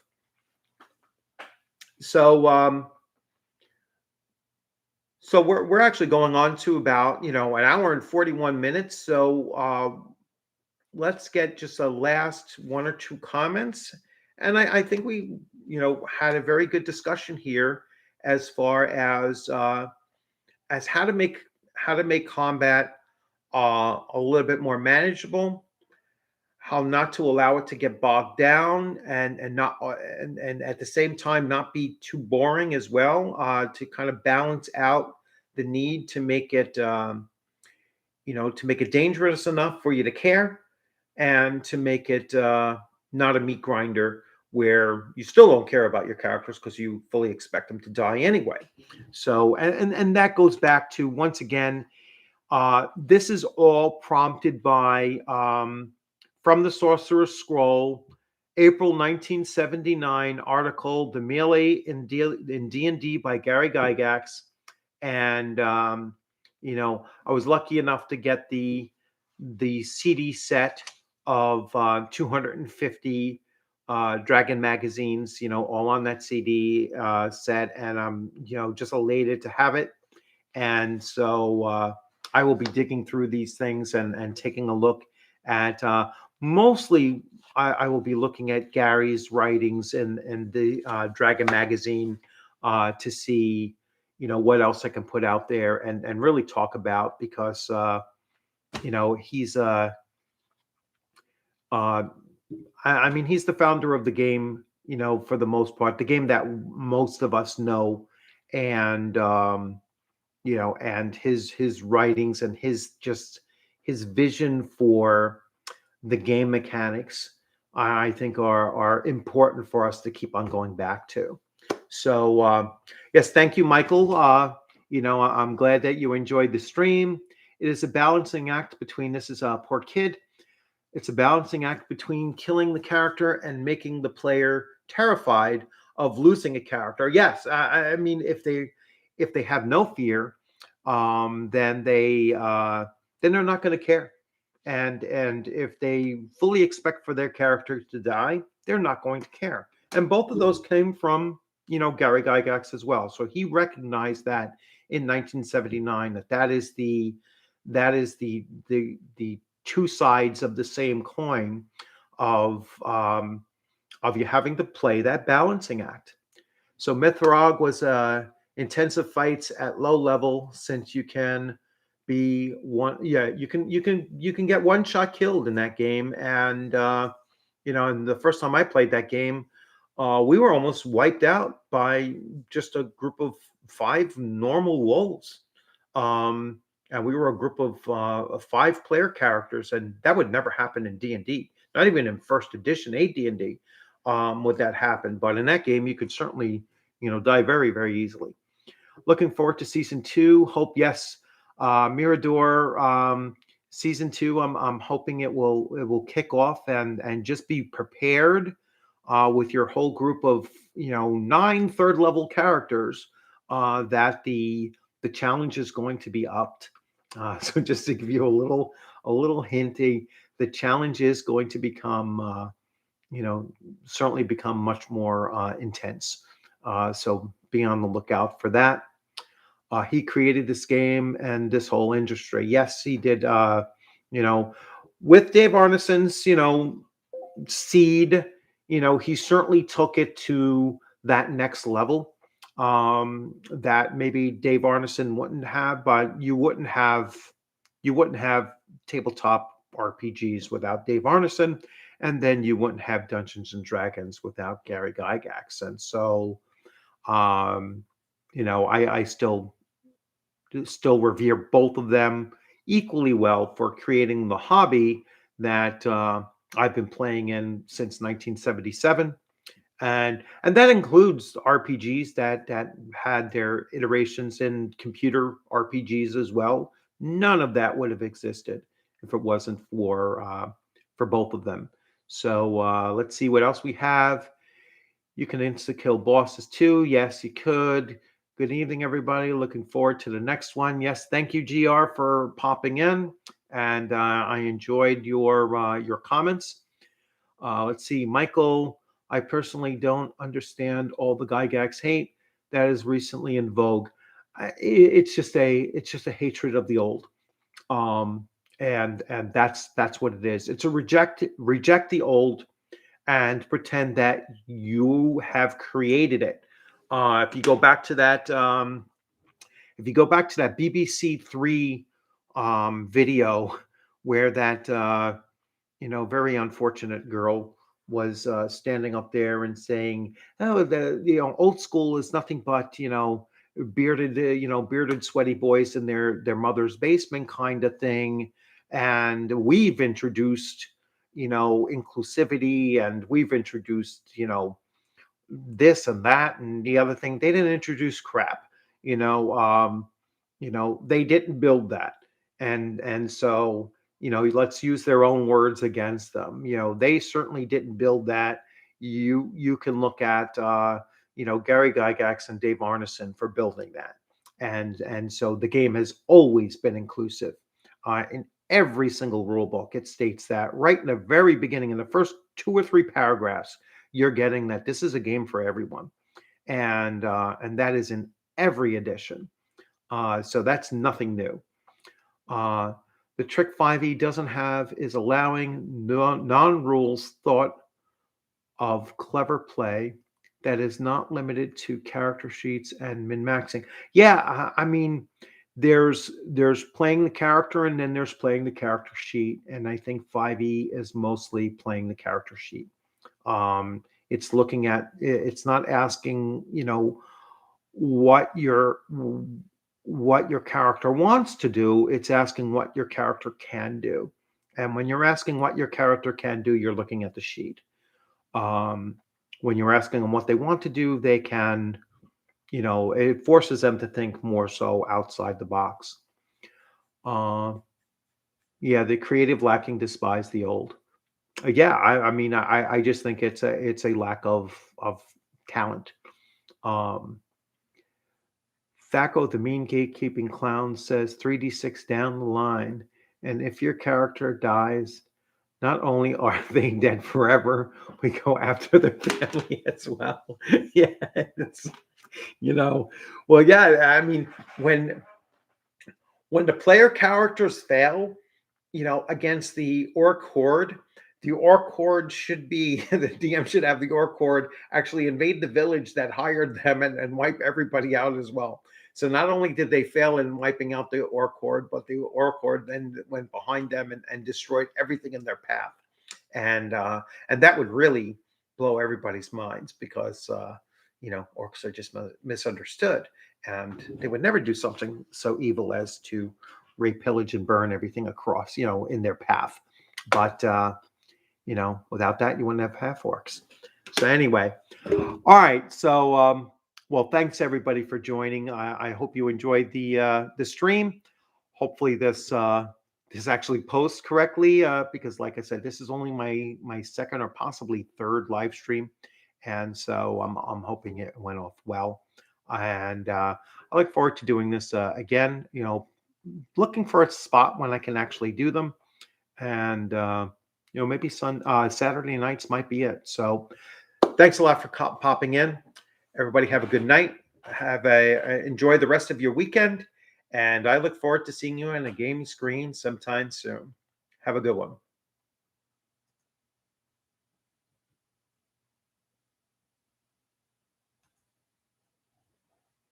So, we're actually going on to about, an hour and 41 minutes. So, let's get just a last one or two comments. And I think we, had a very good discussion here as far as how to make combat, a little bit more manageable, how not to allow it to get bogged down, and not and at the same time not be too boring as well, to kind of balance out the need to make it, to make it dangerous enough for you to care, and to make it, not a meat grinder where you still don't care about your characters because you fully expect them to die anyway. So, and that goes back to, once again, this is all prompted by, from the Sorcerer's Scroll, April 1979 article, "The Melee in D&D" by Gary Gygax. And, I was lucky enough to get the CD set of, 250 Dragon magazines, all on that CD, set. And I'm, just elated to have it. And so, I will be digging through these things and taking a look at, mostly I will be looking at Gary's writings in the Dragon magazine, to see, what else I can put out there and really talk about, because, he's I mean, he's the founder of the game, for the most part, the game that most of us know. And, and his writings and his vision for the game mechanics, I think are important for us to keep on going back to. So, yes, thank you, Michael. I'm glad that you enjoyed the stream. It is a balancing act between, this is a Poor Kid. It's a balancing act between killing the character and making the player terrified of losing a character. Yes, I mean, if they have no fear, then they're not going to care. And if they fully expect for their character to die, they're not going to care. And both of those came from, Gary Gygax as well. So he recognized that in 1979, that is the two sides of the same coin of you having to play that balancing act. So Mithrog was, intensive fights at low level, since you can be you can get one shot killed in that game. And, and the first time I played that game, we were almost wiped out by just a group of 5 normal wolves. And we were a group of 5 player characters, and that would never happen in D&D. Not even in first edition AD&D, would that happen. But in that game, you could certainly, die very, very easily. Looking forward to season 2. Hope, yes. Mirador, season 2, I'm hoping it will kick off, and just be prepared with your whole group of 9 third level characters, that the challenge is going to be upped. So just to give you a little hint, the challenge is going to become certainly become much more intense. So be on the lookout for that. He created this game and this whole industry. Yes, he did. With Dave Arneson's seed, he certainly took it to that next level, that maybe Dave Arneson wouldn't have, but you wouldn't have tabletop RPGs without Dave Arneson, and then you wouldn't have Dungeons and Dragons without Gary Gygax. And so, I still revere both of them equally well for creating the hobby that I've been playing in since 1977, and that includes RPGs that had their iterations in computer RPGs as well. None of that would have existed if it wasn't for both of them. So let's see what else we have. You can insta kill bosses too. Yes, you could. Good evening, everybody. Looking forward to the next one. Yes, thank you, GR, for popping in, and I enjoyed your comments. Let's see, Michael. I personally don't understand all the Gygax hate that is recently in vogue. It's just a hatred of the old, and that's what it is. It's a reject the old and pretend that you have created it. If you go back to that, BBC Three video where that very unfortunate girl was standing up there and saying, "Oh, the old school is nothing but bearded sweaty boys in their mother's basement kind of thing," and we've introduced inclusivity, and we've introduced this and that and the other thing. They didn't introduce crap, you know. They didn't build that, and so let's use their own words against them. They certainly didn't build that. You can look at Gary Gygax and Dave Arneson for building that, and so the game has always been inclusive. In every single rule book, it states that right in the very beginning, in the first 2 or 3 paragraphs, you're getting that this is a game for everyone, and that is in every edition. So that's nothing new. The trick 5e doesn't have is allowing non-rules thought of clever play that is not limited to character sheets and min-maxing. Yeah, I mean, there's playing the character, and then there's playing the character sheet, and I think 5e is mostly playing the character sheet. It's looking at, it's not asking what your character wants to do. It's asking what your character can do, and when you're asking what your character can do, you're looking at the sheet. When you're asking them what they want to do, they can, it forces them to think more so outside the box. Yeah, the creative lacking despise the old. Yeah, I mean, I just think it's a lack of talent. Thaco, the mean gatekeeping clown, says 3d6 down the line, and if your character dies, not only are they dead forever, we go after their family as well. Yeah, it's, well, yeah, I mean, when the player characters fail, against the orc horde, the orc horde should be, the DM should have the orc horde actually invade the village that hired them and wipe everybody out as well. So not only did they fail in wiping out the orc horde, but the orc horde then went behind them and destroyed everything in their path. And that would really blow everybody's minds, because orcs are just misunderstood, and they would never do something so evil as to rape, pillage, and burn everything across, in their path. But without that, you wouldn't have half orcs. So anyway, all right. So well, thanks everybody for joining. I hope you enjoyed the stream. Hopefully this this actually posts correctly, because like I said, this is only my second or possibly third live stream, and so I'm hoping it went off well. And I look forward to doing this again. Looking for a spot when I can actually do them, and maybe Saturday nights might be it. So thanks a lot for popping in. Everybody have a good night. Enjoy the rest of your weekend, and I look forward to seeing you on a gaming screen sometime soon. Have a good one.